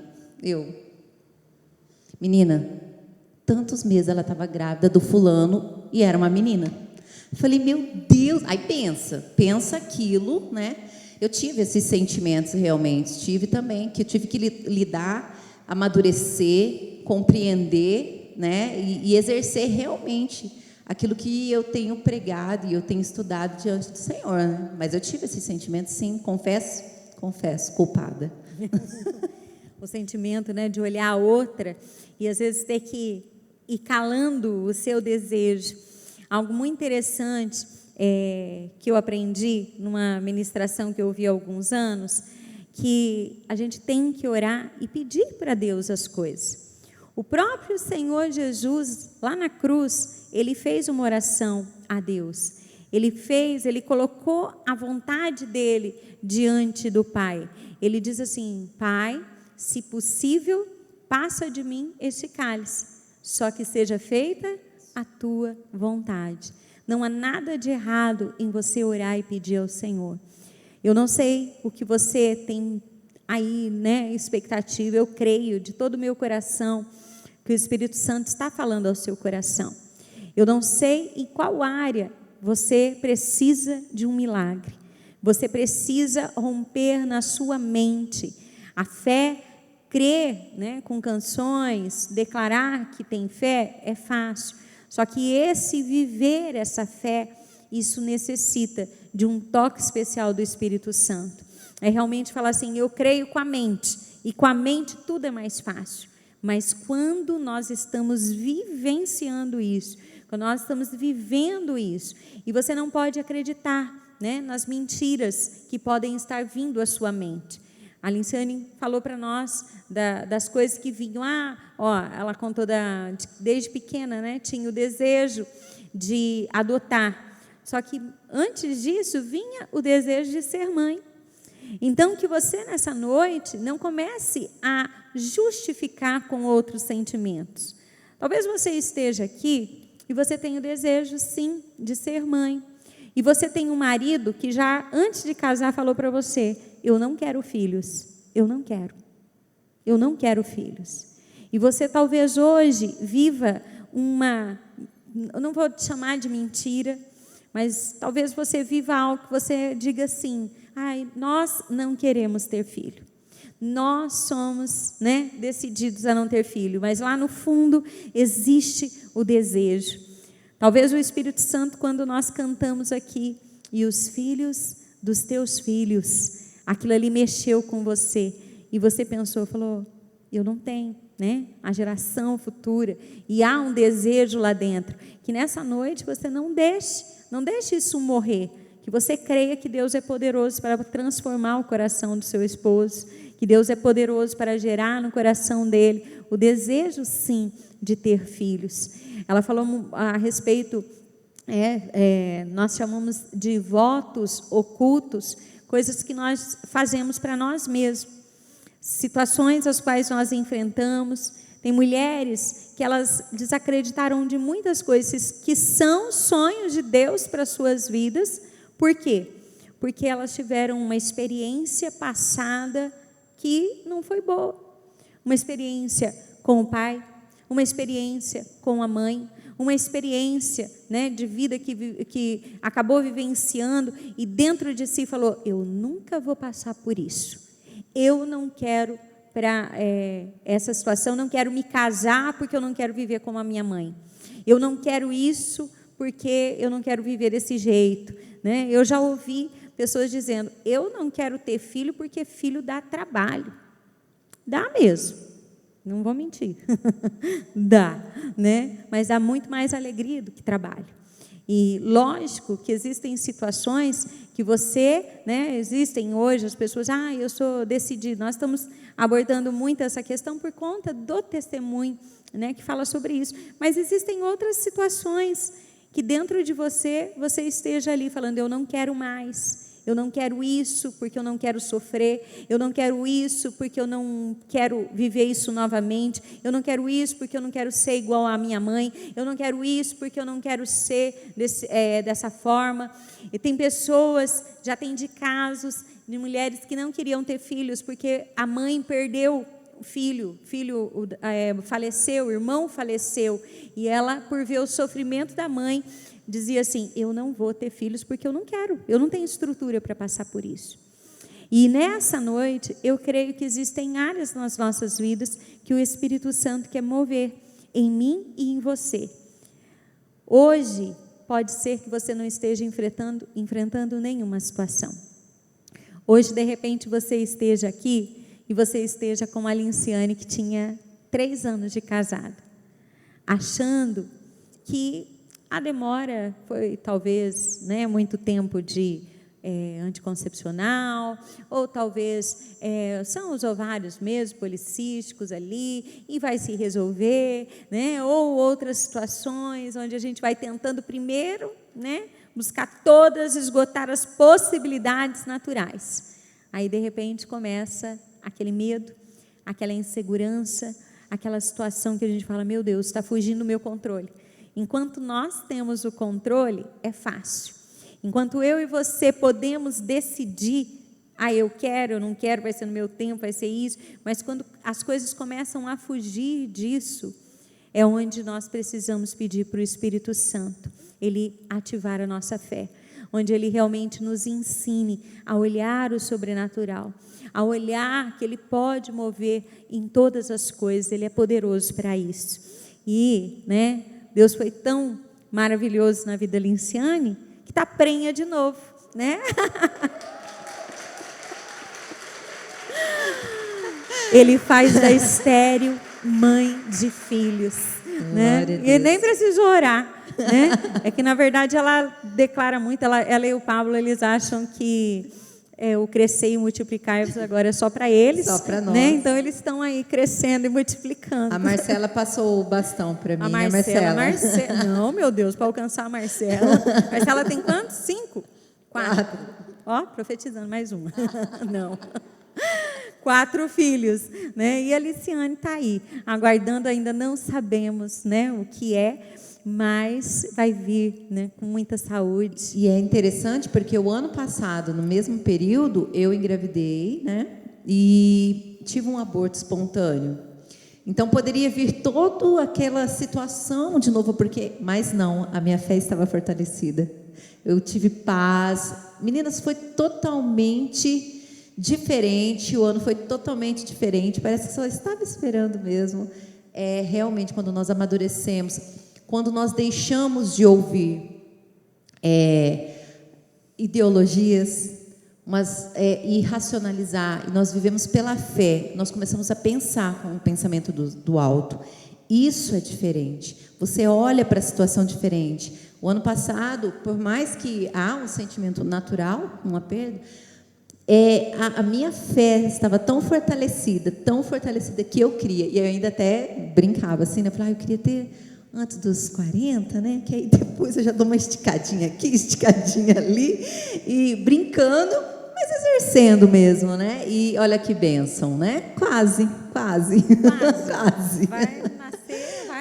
Menina, tantos meses ela estava grávida do fulano e era uma menina. Eu falei, meu Deus, aí pensa aquilo, né? Eu tive esses sentimentos realmente, tive também, que eu tive que lidar, amadurecer, compreender, né? E exercer realmente aquilo que eu tenho pregado e eu tenho estudado diante do Senhor, né? Mas eu tive esse sentimento, sim, confesso, culpada. O sentimento, né, de olhar a outra e às vezes ter que ir calando o seu desejo. Algo muito interessante que eu aprendi numa ministração que eu ouvi há alguns anos, que a gente tem que orar e pedir para Deus as coisas. O próprio Senhor Jesus, lá na cruz, ele fez uma oração a Deus. Ele colocou a vontade dele diante do Pai. Ele diz assim: Pai, se possível, passa de mim este cálice, só que seja feita a tua vontade. Não há nada de errado em você orar e pedir ao Senhor. Eu não sei o que você tem aí, né, expectativa. Eu creio de todo o meu coração que o Espírito Santo está falando ao seu coração. Eu não sei em qual área você precisa de um milagre. Você precisa romper na sua mente. A fé, crer, né, com canções, declarar que tem fé é fácil. Só que esse viver essa fé, isso necessita de um toque especial do Espírito Santo. É realmente falar assim, eu creio com a mente, e com a mente tudo é mais fácil. Mas quando nós estamos vivenciando isso, quando nós estamos vivendo isso, e você não pode acreditar, né, nas mentiras que podem estar vindo à sua mente. A Linciane falou para nós das coisas que vinham. Ela contou desde pequena, né, tinha o desejo de adotar. Só que antes disso vinha o desejo de ser mãe. Então que você nessa noite não comece a justificar com outros sentimentos. Talvez você esteja aqui e você tenha o desejo sim de ser mãe. E você tem um marido que já antes de casar falou para você, eu não quero filhos, eu não quero filhos. E você talvez hoje viva eu não vou te chamar de mentira, mas talvez você viva algo que você diga assim, nós não queremos ter filho. Nós somos, né, decididos a não ter filho, mas lá no fundo existe o desejo. Talvez o Espírito Santo, quando nós cantamos aqui, e os filhos dos teus filhos, aquilo ali mexeu com você, e você pensou, falou, eu não tenho, né, a geração futura, e há um desejo lá dentro, que nessa noite você não deixe isso morrer, que você creia que Deus é poderoso para transformar o coração do seu esposo, que Deus é poderoso para gerar no coração dele o desejo sim de ter filhos. Ela falou a respeito, nós chamamos de votos ocultos, coisas que nós fazemos para nós mesmos, situações às quais nós enfrentamos. Tem mulheres que elas desacreditaram de muitas coisas que são sonhos de Deus para as suas vidas. Por quê? Porque elas tiveram uma experiência passada que não foi boa. Uma experiência com o pai, uma experiência com a mãe, uma experiência, né, de vida que acabou vivenciando e dentro de si falou, eu nunca vou passar por isso. Eu não quero para essa situação, não quero me casar porque eu não quero viver como a minha mãe. Eu não quero isso porque eu não quero viver desse jeito, né? Eu já ouvi pessoas dizendo, eu não quero ter filho porque filho dá trabalho. Dá mesmo, não vou mentir, dá, né? Mas dá muito mais alegria do que trabalho. E lógico que existem situações que você, né, existem hoje as pessoas, eu sou decidido, nós estamos abordando muito essa questão por conta do testemunho, né, que fala sobre isso, mas existem outras situações que dentro de você esteja ali falando, eu não quero mais, eu não quero isso porque eu não quero sofrer, eu não quero isso porque eu não quero viver isso novamente, eu não quero isso porque eu não quero ser igual à minha mãe, eu não quero isso porque eu não quero ser dessa forma. E tem pessoas, já tem de casos de mulheres que não queriam ter filhos porque a mãe perdeu o filho faleceu, o irmão faleceu, e ela, por ver o sofrimento da mãe, dizia assim, eu não vou ter filhos porque eu não quero, eu não tenho estrutura para passar por isso. E nessa noite, eu creio que existem áreas nas nossas vidas que o Espírito Santo quer mover em mim e em você. Hoje, pode ser que você não esteja enfrentando nenhuma situação. Hoje, de repente, você esteja aqui e você esteja com a Linciane, que tinha 3 anos de casada, achando que a demora foi talvez, né, muito tempo de anticoncepcional, ou talvez são os ovários mesmo, policísticos ali, e vai se resolver, né, ou outras situações onde a gente vai tentando primeiro, né, buscar todas, esgotar as possibilidades naturais. Aí, de repente, começa aquele medo, aquela insegurança, aquela situação que a gente fala, meu Deus, está fugindo do meu controle. Enquanto nós temos o controle, é fácil. Enquanto eu e você podemos decidir, eu quero, eu não quero, vai ser no meu tempo, vai ser isso, mas quando as coisas começam a fugir disso, é onde nós precisamos pedir para o Espírito Santo, ele ativar a nossa fé, onde ele realmente nos ensine a olhar o sobrenatural, a olhar que ele pode mover em todas as coisas, ele é poderoso para isso. E, né, Deus foi tão maravilhoso na vida da Linciane, que está prenha de novo, né? Ele faz da estéril mãe de filhos, né? E nem precisou orar, né? É que, na verdade, ela declara muito, ela e o Pablo, eles acham que o crescer e multiplicar agora é só para eles. Só para nós. Né? Então, eles estão aí crescendo e multiplicando. A Marcela passou o bastão para mim, a Marcela. Não, meu Deus, para alcançar a Marcela. Marcela tem quantos? 5? 4. Ó, profetizando, mais uma. Não. 4 filhos, né? E a Linciane está aí, aguardando, ainda não sabemos, né, o que é, mas vai vir, né, com muita saúde. E é interessante porque o ano passado, no mesmo período, eu engravidei, né, e tive um aborto espontâneo. Então poderia vir toda aquela situação de novo, mas não, a minha fé estava fortalecida. Eu tive paz. Meninas, foi totalmente diferente, o ano foi totalmente diferente, parece que só estava esperando mesmo. Realmente, quando nós amadurecemos, quando nós deixamos de ouvir ideologias, e racionalizar, e nós vivemos pela fé, nós começamos a pensar com o pensamento do alto. Isso é diferente, você olha para a situação diferente. O ano passado, por mais que há um sentimento natural, uma perda, a minha fé estava tão fortalecida que eu queria, e eu ainda até brincava assim, né? Eu falava, eu queria ter antes dos 40, né? Que aí depois eu já dou uma esticadinha aqui, esticadinha ali, e brincando, mas exercendo mesmo, né? E olha que bênção, né? Quase.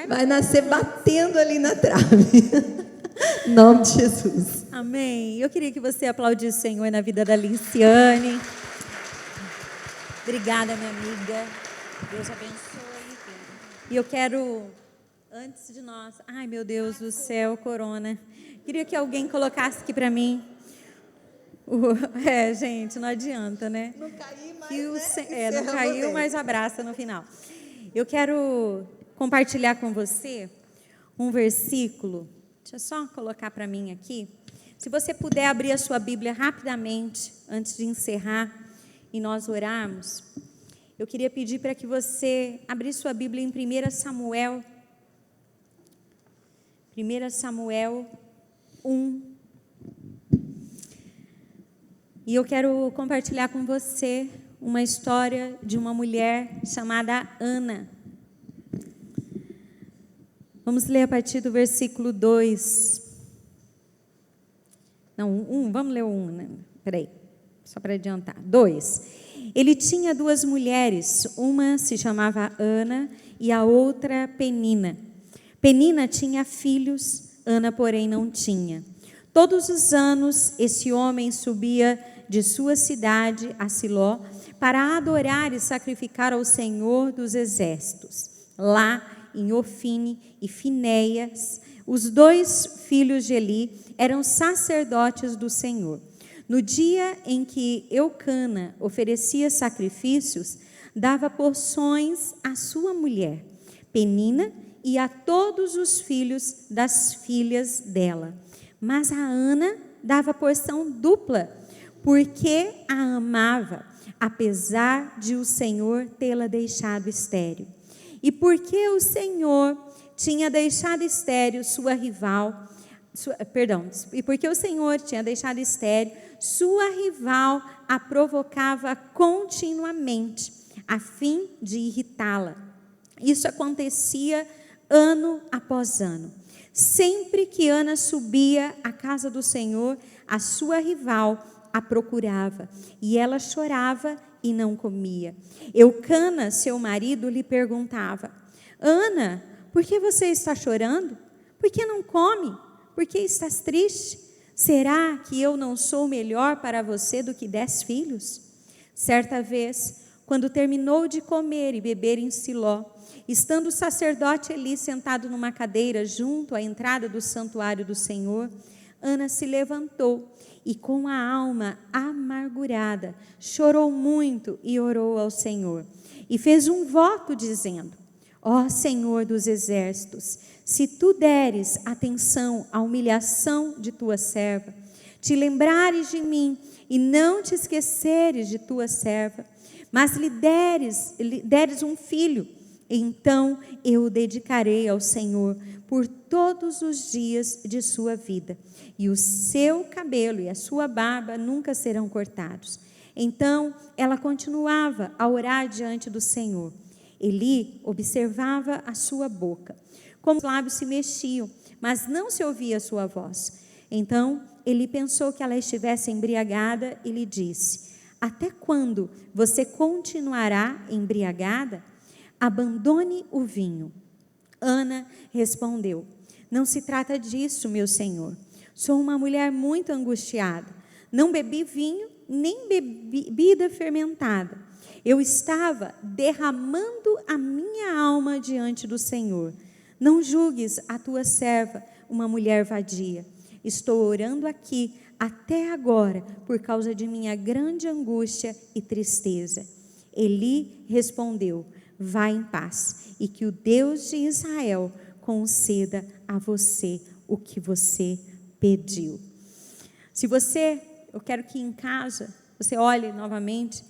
Vai nascer batendo ali na trave. Em nome de Jesus. Amém. Eu queria que você aplaudisse o Senhor na vida da Linciane. Obrigada, minha amiga. Deus abençoe. E eu quero, antes de nós... Ai, meu Deus do céu, corona. Queria que alguém colocasse aqui para mim. Gente, não adianta, né? Não caí mais, não caiu, mas abraça no final. Eu quero compartilhar com você um versículo. Deixa eu só colocar para mim aqui. Se você puder abrir a sua Bíblia rapidamente, antes de encerrar e nós orarmos, eu queria pedir para que você abrisse sua Bíblia em 1 Samuel. 1 Samuel 1. E eu quero compartilhar com você uma história de uma mulher chamada Ana. Vamos ler a partir do versículo 2. Não, 1, vamos ler o 1, né? Peraí, só para adiantar. 2. Ele tinha 2 mulheres, uma se chamava Ana e a outra Penina. Penina tinha filhos, Ana, porém, não tinha. Todos os anos, esse homem subia de sua cidade a Siló para adorar e sacrificar ao Senhor dos Exércitos. Lá, em Ofine e Finéias, os 2 filhos de Eli eram sacerdotes do Senhor. No dia em que Eucana oferecia sacrifícios, dava porções à sua mulher, Penina, e a todos os filhos das filhas dela. Mas a Ana dava porção dupla, porque a amava, apesar de o Senhor tê-la deixado estéril. E porque o Senhor tinha deixado estéril sua rival, sua rival a provocava continuamente, a fim de irritá-la. Isso acontecia ano após ano. Sempre que Ana subia à casa do Senhor, a sua rival a procurava, e ela chorava e não comia. Eucana, seu marido, lhe perguntava: Ana, por que você está chorando? Por que não come? Por que estás triste? Será que eu não sou melhor para você do que 10 filhos? Certa vez, quando terminou de comer e beber em Siló, estando o sacerdote Eli sentado numa cadeira junto à entrada do santuário do Senhor, Ana se levantou e, com a alma amargurada, chorou muito e orou ao Senhor. E fez um voto dizendo: Ó Senhor dos exércitos, se tu deres atenção à humilhação de tua serva, te lembrares de mim e não te esqueceres de tua serva, mas lhe deres um filho, então eu o dedicarei ao Senhor por todos os dias de sua vida, e o seu cabelo e a sua barba nunca serão cortados. Então ela continuava a orar diante do Senhor. Eli observava a sua boca, como os lábios se mexiam, mas não se ouvia a sua voz. Então Eli pensou que ela estivesse embriagada e lhe disse: até quando você continuará embriagada? Abandone o vinho. Ana respondeu: não se trata disso, meu senhor. Sou uma mulher muito angustiada. Não bebi vinho, nem bebida fermentada. Eu estava derramando a minha alma diante do Senhor. Não julgues a tua serva uma mulher vadia. Estou orando aqui até agora por causa de minha grande angústia e tristeza. Eli respondeu: vá em paz, e que o Deus de Israel conceda a você o que você pediu. Eu quero que em casa você olhe novamente,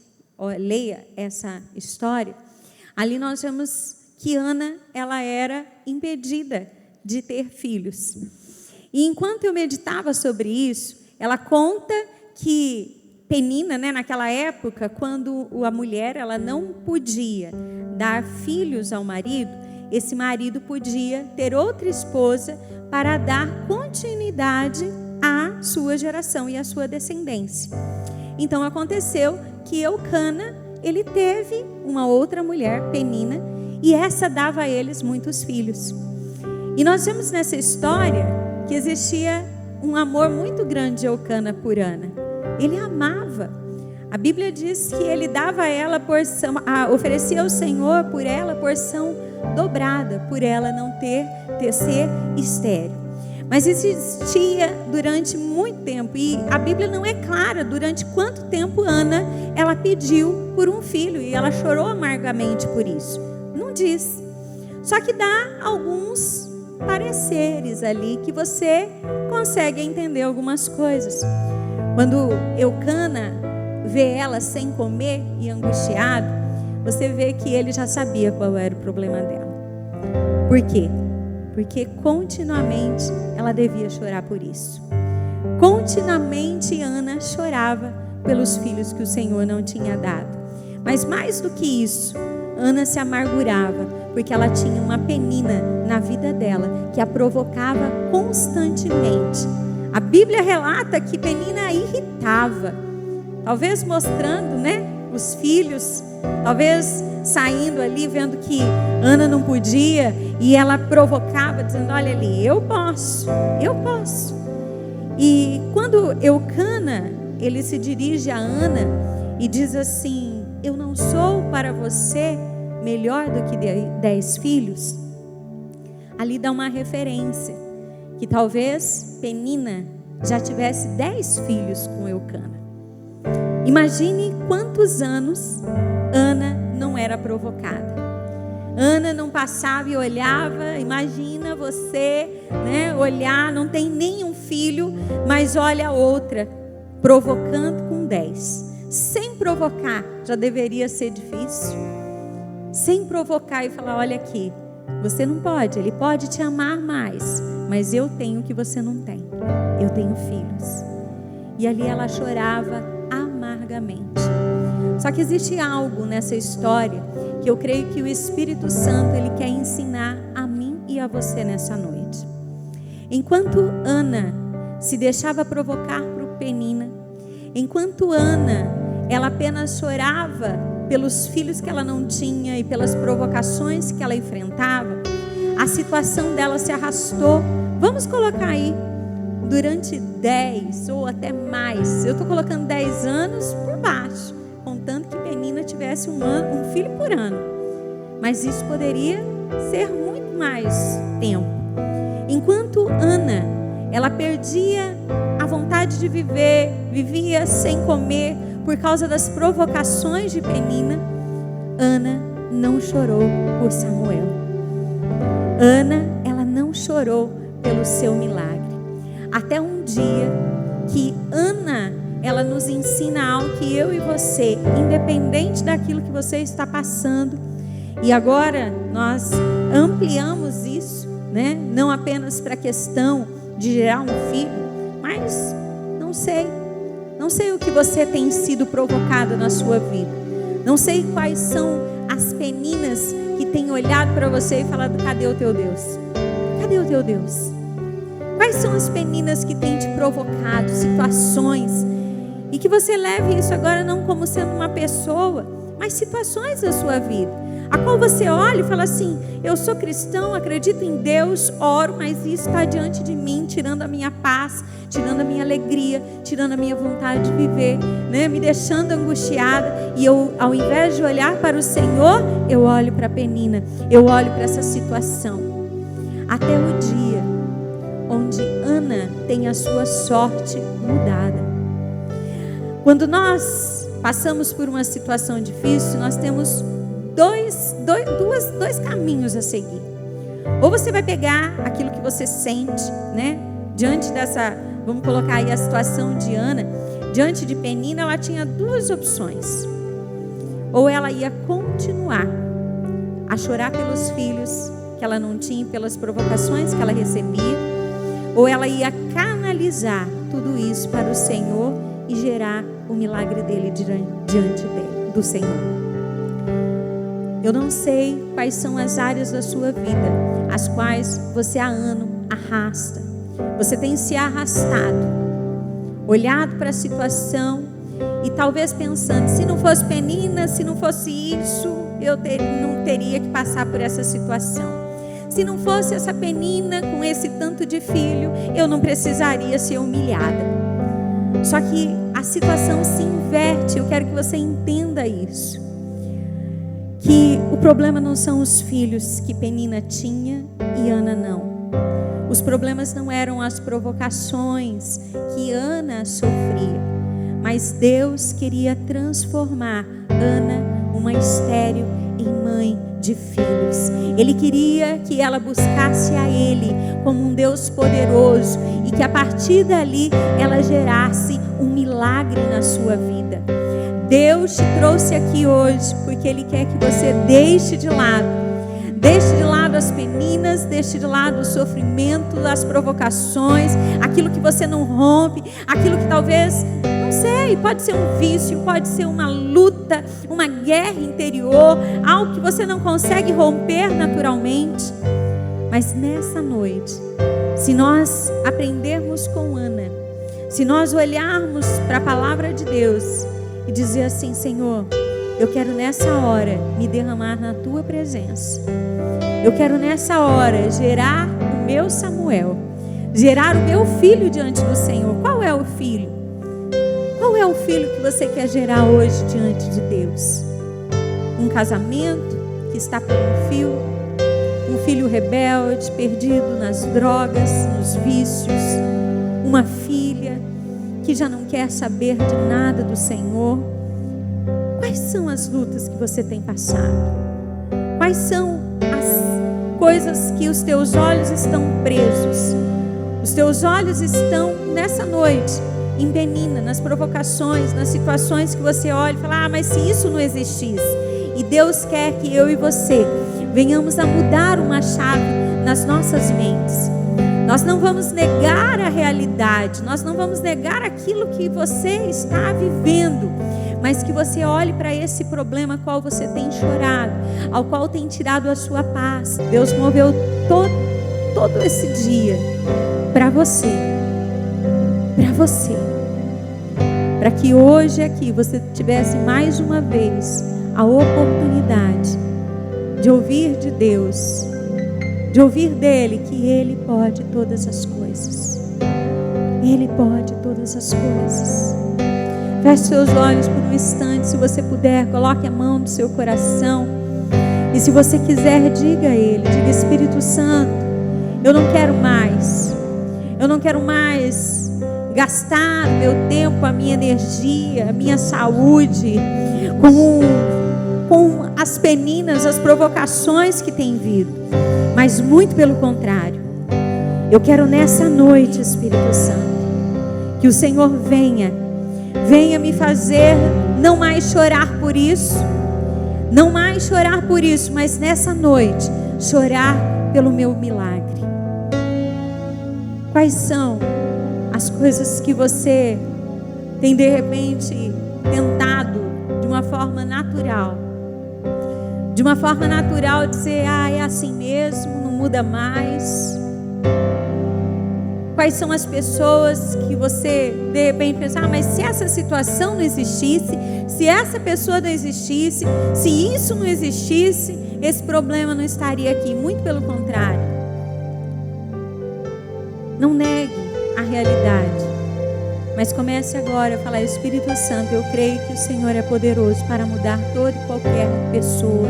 leia essa história. Ali nós vemos que Ana, ela era impedida de ter filhos. E enquanto eu meditava sobre isso, ela conta que Penina, naquela época, quando a mulher ela não podia dar filhos ao marido, esse marido podia ter outra esposa para dar continuidade à sua geração e à sua descendência. Então aconteceu que Eucana, ele teve uma outra mulher, Penina, e essa dava a eles muitos filhos. E nós vemos nessa história que existia um amor muito grande de Eucana por Ana. Ele amava. A Bíblia diz que ele dava a ela porção, oferecia ao Senhor por ela porção dobrada, por ela não ser estéril. Mas existia durante muito tempo, e a Bíblia não é clara durante quanto tempo Ana, ela pediu por um filho, e ela chorou amargamente por isso. Não diz. Só que dá alguns pareceres ali, que você consegue entender algumas coisas. Quando Eucana vê ela sem comer e angustiado, você vê que ele já sabia qual era o problema dela. Por quê? Porque continuamente ela devia chorar por isso. Continuamente Ana chorava pelos filhos que o Senhor não tinha dado. Mas mais do que isso, Ana se amargurava, porque ela tinha uma Penina na vida dela, que a provocava constantemente. A Bíblia relata que Penina a irritava, talvez mostrando, os filhos, talvez saindo ali, vendo que Ana não podia, e ela provocava, dizendo: olha ali, eu posso. E quando Eucana, ele se dirige a Ana e diz assim: eu não sou para você melhor do que 10 filhos, ali dá uma referência, que talvez Penina já tivesse 10 filhos com Eucana. Imagine quantos anos Ana não era provocada. Ana não passava e olhava. Imagina você, olhar, não tem nenhum filho, mas olha a outra, provocando com 10. Sem provocar, já deveria ser difícil. Sem provocar e falar: olha aqui, você não pode, ele pode te amar mais, mas eu tenho o que você não tem. Eu tenho filhos. E ali ela chorava amargamente. Só que existe algo nessa história que eu creio que o Espírito Santo, ele quer ensinar a mim e a você nessa noite. Enquanto Ana se deixava provocar por Penina, enquanto Ana, ela apenas chorava pelos filhos que ela não tinha e pelas provocações que ela enfrentava, a situação dela se arrastou. Vamos colocar aí, durante 10 ou até mais, eu estou colocando 10 anos por baixo, contando que Penina tivesse um filho por ano, mas isso poderia ser muito mais tempo. Enquanto Ana, ela perdia a vontade de viver, vivia sem comer por causa das provocações de Penina, Ana não chorou por Samuel. Ana, ela não chorou pelo seu milagre. Até um dia que Ana, ela nos ensina algo que eu e você, independente daquilo que você está passando, e agora nós ampliamos isso, né? Não apenas para a questão de gerar um filho, mas não sei o que você tem sido provocado na sua vida, não sei quais são as peninas que têm olhado para você e falado: cadê o teu Deus? Cadê o teu Deus? Quais são as peninas que têm te provocado, situações, e que você leve isso agora não como sendo uma pessoa, mas situações da sua vida, a qual você olha e fala assim: eu sou cristão, acredito em Deus, oro, mas isso está diante de mim, tirando a minha paz, tirando a minha alegria, tirando a minha vontade de viver, né? Me deixando angustiada. E eu, ao invés de olhar para o Senhor, eu olho para a penina, eu olho para essa situação. Até o dia onde Ana tem a sua sorte mudada. Quando nós passamos por uma situação difícil, nós temos dois caminhos a seguir. Ou você vai pegar aquilo que você sente, né? Diante dessa, vamos colocar aí a situação de Ana, diante de Penina, ela tinha duas opções. Ou ela ia continuar a chorar pelos filhos que ela não tinha, pelas provocações que ela recebia, ou ela ia canalizar tudo isso para o Senhor e gerar o milagre dele diante dele, do Senhor. Eu não sei quais são as áreas da sua vida as quais você há ano arrasta. Você tem se arrastado, olhado para a situação e talvez pensando: se não fosse Penina, se não fosse isso, eu não teria que passar por essa situação. Se não fosse essa Penina com esse tanto de filho, eu não precisaria ser humilhada. Só que a situação se inverte. Eu quero que você entenda isso, que o problema não são os filhos que Penina tinha e Ana não. Os problemas não eram as provocações que Ana sofria, mas Deus queria transformar Ana, uma estéril, em mãe de filhos. Ele queria que ela buscasse a Ele como um Deus poderoso e que a partir dali ela gerasse um milagre na sua vida. Deus te trouxe aqui hoje porque Ele quer que você deixe de lado as peninas, deixe de lado o sofrimento, as provocações, aquilo que você não rompe, aquilo que talvez, não sei, pode ser um vício, pode ser uma luta, uma guerra interior, algo que você não consegue romper naturalmente. Mas nessa noite, se nós aprendermos com Ana, se nós olharmos para a palavra de Deus e dizer assim: Senhor, eu quero nessa hora me derramar na Tua presença. Eu quero nessa hora gerar o meu Samuel, gerar o meu filho diante do Senhor. Qual é o filho? Qual é o filho que você quer gerar hoje diante de Deus? Um casamento que está por um fio? Um filho rebelde, perdido nas drogas, nos vícios? Uma filha que já não quer saber de nada do Senhor? Quais são as lutas que você tem passado? Quais são as coisas que os teus olhos estão presos? Os teus olhos estão nessa noite em Penina, nas provocações, nas situações que você olha e fala: mas se isso não existisse. E Deus quer que eu e você venhamos a mudar uma chave nas nossas mentes. Nós não vamos negar a realidade, nós não vamos negar aquilo que você está vivendo, mas que você olhe para esse problema ao qual você tem chorado, ao qual tem tirado a sua paz. Deus moveu todo esse dia para você, para que hoje aqui você tivesse mais uma vez a oportunidade de ouvir de Deus, de ouvir dele que Ele pode todas as coisas. Ele pode todas as coisas. Feche seus olhos por um instante, se você puder, coloque a mão no seu coração. E se você quiser, diga a Ele, diga: Espírito Santo, eu não quero mais gastar meu tempo, a minha energia, a minha saúde com as peninas, as provocações que têm vindo. Mas mas muito pelo contrário. Eu quero nessa noite, Espírito Santo, que o Senhor venha me fazer não mais chorar por isso, mas nessa noite chorar pelo meu milagre. Quais são as coisas que você tem de repente tentado de uma forma natural dizer, é assim mesmo, não muda mais? Quais são as pessoas que você de repente pensa, mas se essa situação não existisse, se essa pessoa não existisse, se isso não existisse, esse problema não estaria aqui. Muito pelo contrário. Não negue a realidade, mas comece agora a falar: Espírito Santo, eu creio que o Senhor é poderoso para mudar toda e qualquer pessoa,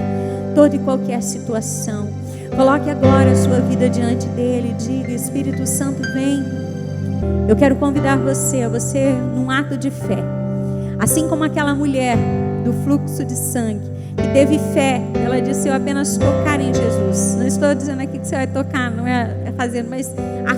toda e qualquer situação. Coloque agora a sua vida diante dele e diga: Espírito Santo, vem. Eu quero convidar você num ato de fé. Assim como aquela mulher do fluxo de sangue, que teve fé, ela disse: eu apenas tocar em Jesus. Não estou dizendo aqui que você vai tocar, não é fazendo, mas a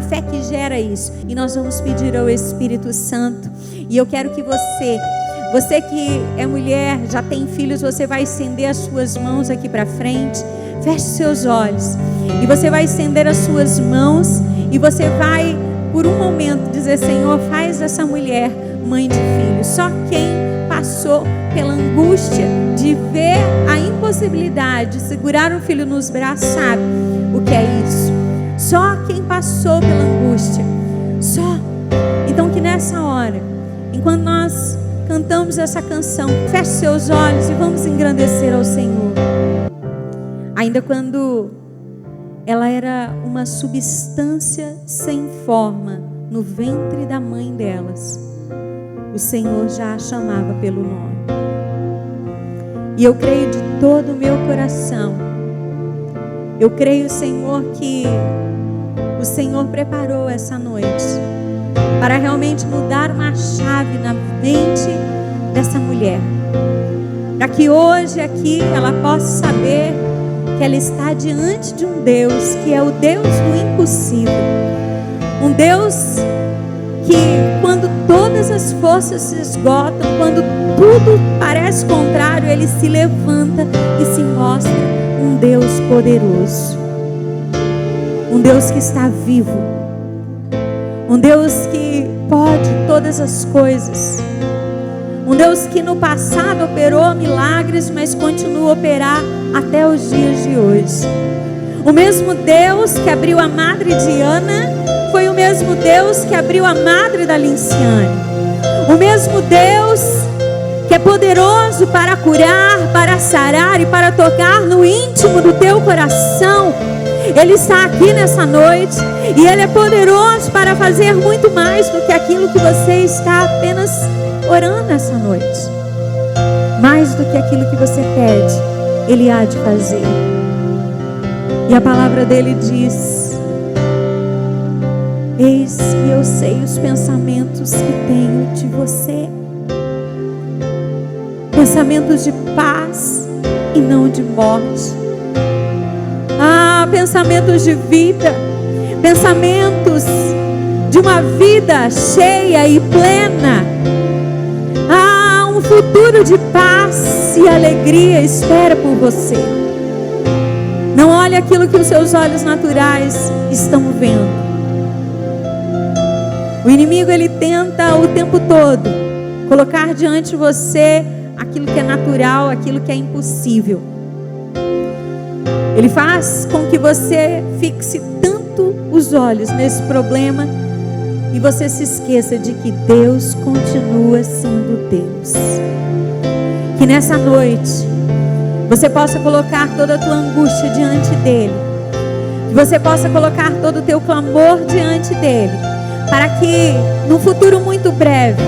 fé que gera isso. E nós vamos pedir ao Espírito Santo. E eu quero que você que é mulher, já tem filhos, você vai estender as suas mãos aqui para frente. Feche seus olhos e você vai estender as suas mãos e você vai, por um momento, dizer: Senhor, faz essa mulher mãe de filhos. Só quem passou pela angústia de ver a impossibilidade de segurar um filho nos braços sabe o que é isso. Só quem passou pela angústia. Só. Então que nessa hora, enquanto nós cantamos essa canção, feche seus olhos e vamos engrandecer ao Senhor. Ainda quando ela era uma substância sem forma no ventre da mãe delas, o Senhor já a chamava pelo nome. E eu creio de todo o meu coração, eu creio, Senhor, que o Senhor preparou essa noite para realmente mudar uma chave na mente dessa mulher, para que hoje aqui ela possa saber que ela está diante de um Deus que é o Deus do impossível. Um Deus que, quando todas as forças se esgotam, quando tudo parece contrário, Ele se levanta e se mostra um Deus poderoso. Um Deus que está vivo. Um Deus que pode todas as coisas. Um Deus que no passado operou milagres, mas continua a operar até os dias de hoje. O mesmo Deus que abriu a madre de Ana foi o mesmo Deus que abriu a madre da Linciane. O mesmo Deus que é poderoso para curar, para sarar e para tocar no íntimo do teu coração. Ele está aqui nessa noite e Ele é poderoso para fazer muito mais do que aquilo que você está apenas orando essa noite. Mais do que aquilo que você pede, Ele há de fazer. E a palavra dele diz: eis que eu sei os pensamentos que tenho de você, pensamentos de paz e não de morte. Pensamentos de vida, pensamentos de uma vida cheia e plena. Um futuro de paz e alegria espera por você. Não olhe aquilo que os seus olhos naturais estão vendo. O inimigo, ele tenta o tempo todo colocar diante de você aquilo que é natural, aquilo que é impossível. Ele faz com que você fixe tanto os olhos nesse problema e você se esqueça de que Deus continua sendo Deus. Que nessa noite você possa colocar toda a tua angústia diante dele, que você possa colocar todo o teu clamor diante dele, para que no futuro muito breve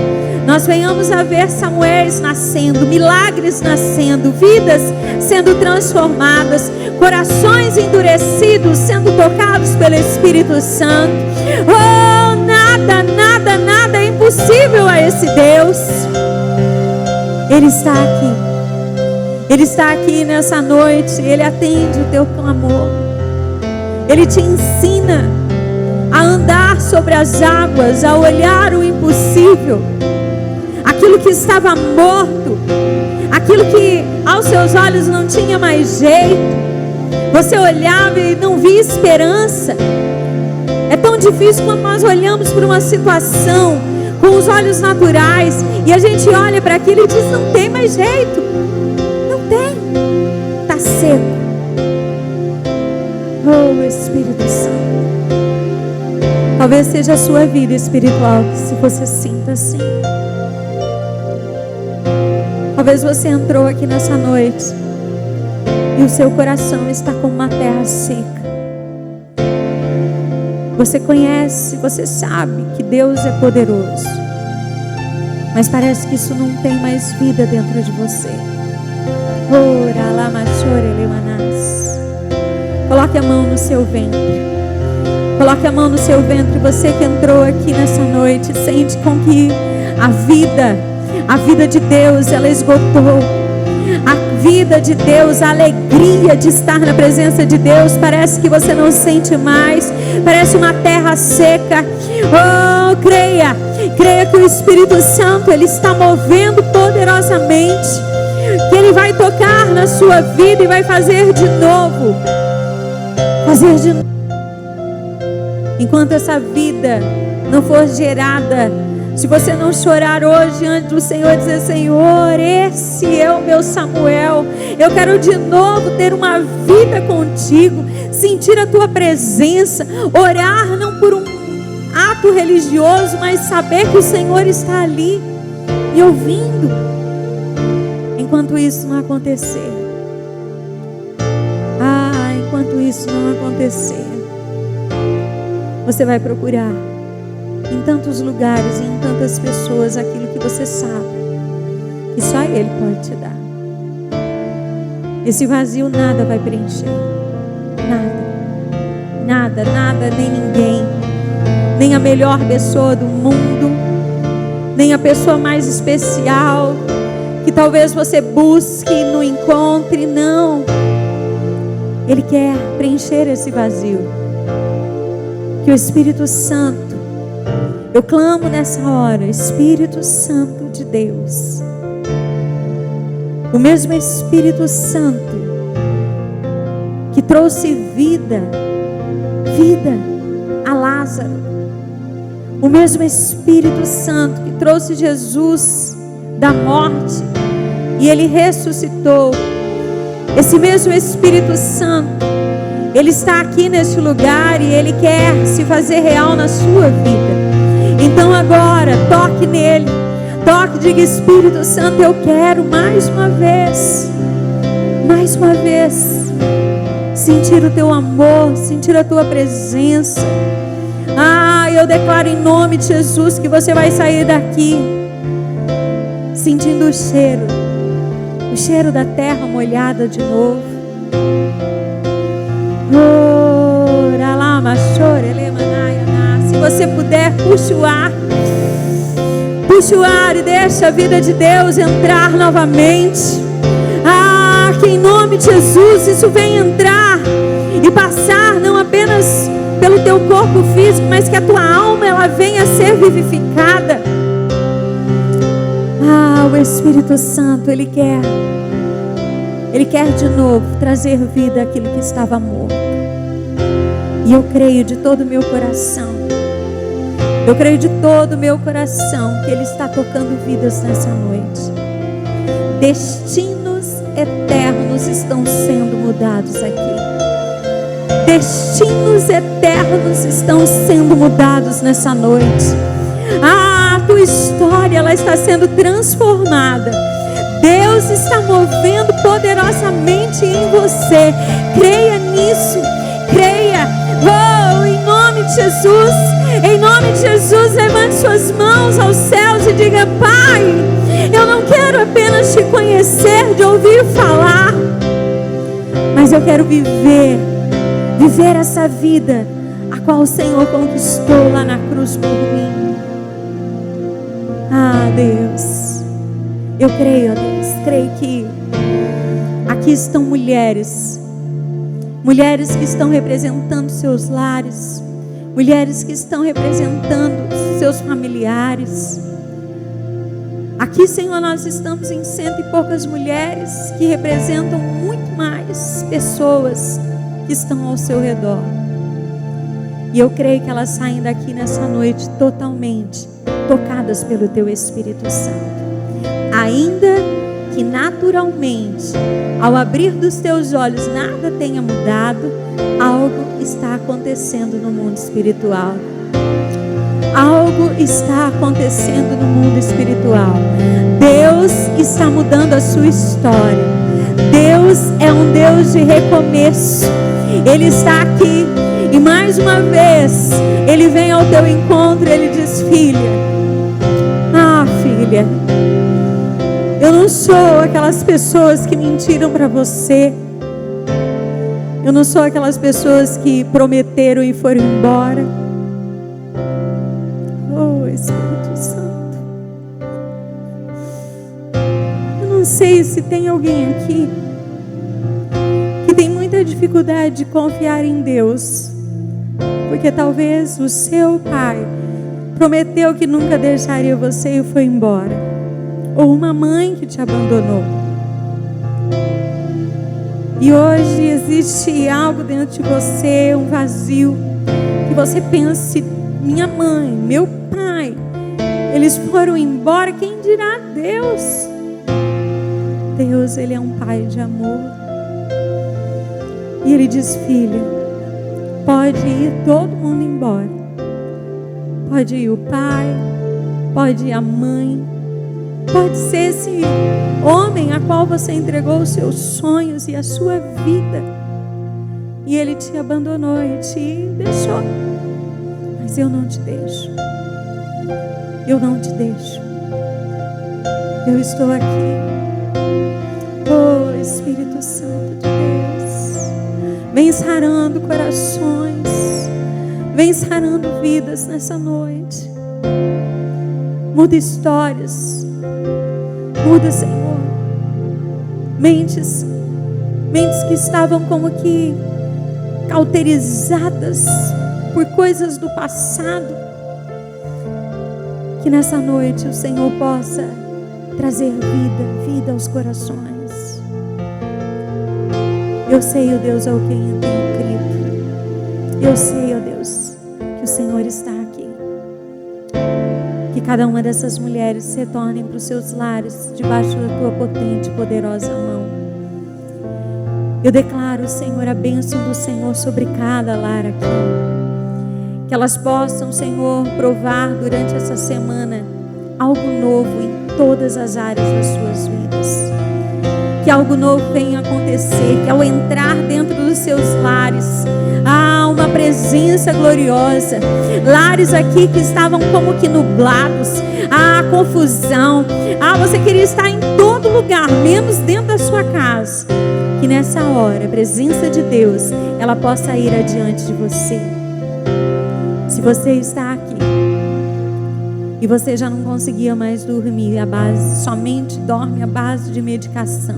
nós venhamos a ver Samuéis nascendo, milagres nascendo, vidas sendo transformadas, corações endurecidos sendo tocados pelo Espírito Santo. Nada é impossível a esse Deus. Ele está aqui. Ele está aqui nessa noite. Ele atende o teu clamor. Ele te ensina a andar sobre as águas, a olhar o impossível, aquilo que estava morto, aquilo que aos seus olhos não tinha mais jeito. Você olhava e não via esperança. É tão difícil quando nós olhamos para uma situação com os olhos naturais e a gente olha para aquilo e diz: não tem mais jeito, não tem, está seco. Oh, Espírito Santo, talvez seja a sua vida espiritual que se você sinta assim. Talvez você entrou aqui nessa noite e o seu coração está com uma terra seca. Você conhece, você sabe que Deus é poderoso, mas parece que isso não tem mais vida dentro de você. Coloque a mão no seu ventre. Coloque a mão no seu ventre. Você que entrou aqui nessa noite, sente com que a vida de Deus, ela esgotou. A vida de Deus, a alegria de estar na presença de Deus, parece que você não sente mais, parece uma terra seca. Oh, creia que o Espírito Santo, Ele está movendo poderosamente, que Ele vai tocar na sua vida e vai fazer de novo. Enquanto essa vida não for gerada, se você não chorar hoje diante do Senhor, dizer: Senhor, esse é o meu Samuel, eu quero de novo ter uma vida contigo, sentir a tua presença, orar não por um ato religioso, mas saber que o Senhor está ali e ouvindo. Enquanto isso não acontecer, enquanto isso não acontecer, você vai procurar em tantos lugares e em tantas pessoas aquilo que você sabe que só Ele pode te dar. Esse vazio nada vai preencher. Nada, nem ninguém, nem a melhor pessoa do mundo, nem a pessoa mais especial que talvez você busque e não encontre. Não. Ele quer preencher esse vazio. Que o Espírito Santo, eu clamo nessa hora, Espírito Santo de Deus, o mesmo Espírito Santo que trouxe vida a Lázaro, o mesmo Espírito Santo que trouxe Jesus da morte e Ele ressuscitou, esse mesmo Espírito Santo, Ele está aqui neste lugar e Ele quer se fazer real na sua vida. Então agora, toque nele, toque, diga: Espírito Santo, eu quero mais uma vez, sentir o teu amor, sentir a tua presença. Eu declaro em nome de Jesus que você vai sair daqui sentindo o cheiro da terra molhada de novo. Se você puder, puxa o ar e deixa a vida de Deus entrar novamente. Que em nome de Jesus isso venha entrar e passar não apenas pelo teu corpo físico, mas que a tua alma ela venha a ser vivificada. O Espírito Santo, Ele quer de novo trazer vida àquilo que estava morto. E eu creio de todo o meu coração, que Ele está tocando vidas nessa noite. Destinos eternos estão sendo mudados aqui. Destinos eternos estão sendo mudados nessa noite. A tua história ela está sendo transformada. Deus está movendo poderosamente em você. Creia nisso, creia. Em nome de Jesus, levante suas mãos aos céus e diga: Pai, eu não quero apenas te conhecer de ouvir falar, mas eu quero viver essa vida a qual o Senhor conquistou lá na cruz por mim. Deus, eu creio, Deus, creio que aqui estão mulheres mulheres que estão representando seus lares, mulheres que estão representando seus familiares. Aqui, Senhor, nós estamos em 100 e poucas mulheres que representam muito mais pessoas que estão ao seu redor. E eu creio que elas saem daqui nessa noite totalmente tocadas pelo Teu Espírito Santo. Ainda que naturalmente, ao abrir dos Teus olhos, nada tenha mudado, algo está acontecendo no mundo espiritual. Algo está acontecendo no mundo espiritual. Deus está mudando a sua história. Deus é um Deus de recomeço. Ele está aqui e mais uma vez Ele vem ao teu encontro e Ele diz: filha, filha, eu não sou aquelas pessoas que mentiram para você. Eu não sou aquelas pessoas que prometeram e foram embora. Oh, Espírito Santo. Eu não sei se tem alguém aqui que tem muita dificuldade de confiar em Deus, porque talvez o seu pai prometeu que nunca deixaria você e foi embora, ou uma mãe que te abandonou. E hoje existe algo dentro de você, um vazio, que você pense: minha mãe, meu pai, eles foram embora, quem dirá Deus? Deus, Ele é um Pai de amor. E Ele diz: filha, pode ir todo mundo embora. Pode ir o pai, pode ir a mãe, pode ser esse homem a qual você entregou os seus sonhos e a sua vida, e ele te abandonou e te deixou. Mas eu não te deixo. Eu não te deixo. Eu estou aqui. Oh, Espírito Santo de Deus, vem sarando corações, vem sarando vidas nessa noite. Muda histórias. Muda, Senhor, mentes que estavam como que cauterizadas por coisas do passado. Que nessa noite o Senhor possa trazer vida aos corações. Eu sei, ó Deus, ao quem eu tenho crido. Eu sei, ó Deus, que o Senhor está aqui. Que cada uma dessas mulheres se retornem para os seus lares debaixo da tua potente e poderosa mão. Eu declaro, Senhor, a bênção do Senhor sobre cada lar aqui. Que elas possam, Senhor, provar durante essa semana algo novo em todas as áreas das suas vidas. Que algo novo venha acontecer, que ao entrar dentro dos seus lares, há uma presença gloriosa. Lares aqui que estavam como que nublados, há confusão, você queria estar em todo lugar, menos dentro da sua casa. Que nessa hora a presença de Deus, ela possa ir adiante de você. Se você está aqui e você já não conseguia mais dormir somente dorme à base de medicação,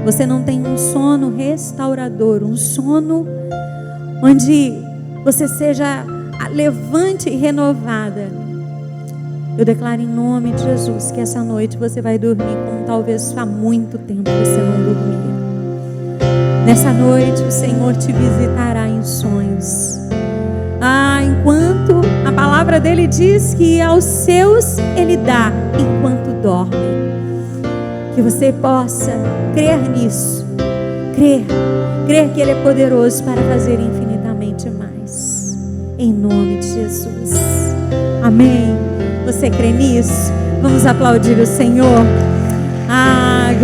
você não tem um sono restaurador, um sono onde você seja levante e renovada, eu declaro em nome de Jesus que essa noite você vai dormir como talvez há muito tempo você não dormia. Nessa noite o Senhor te visitará em sonhos. Enquanto a palavra dele diz que aos seus ele dá enquanto dormem. Que você possa crer nisso, crer que ele é poderoso para fazer infinitamente mais. Em nome de Jesus. Amém. Você crê nisso? Vamos aplaudir o Senhor.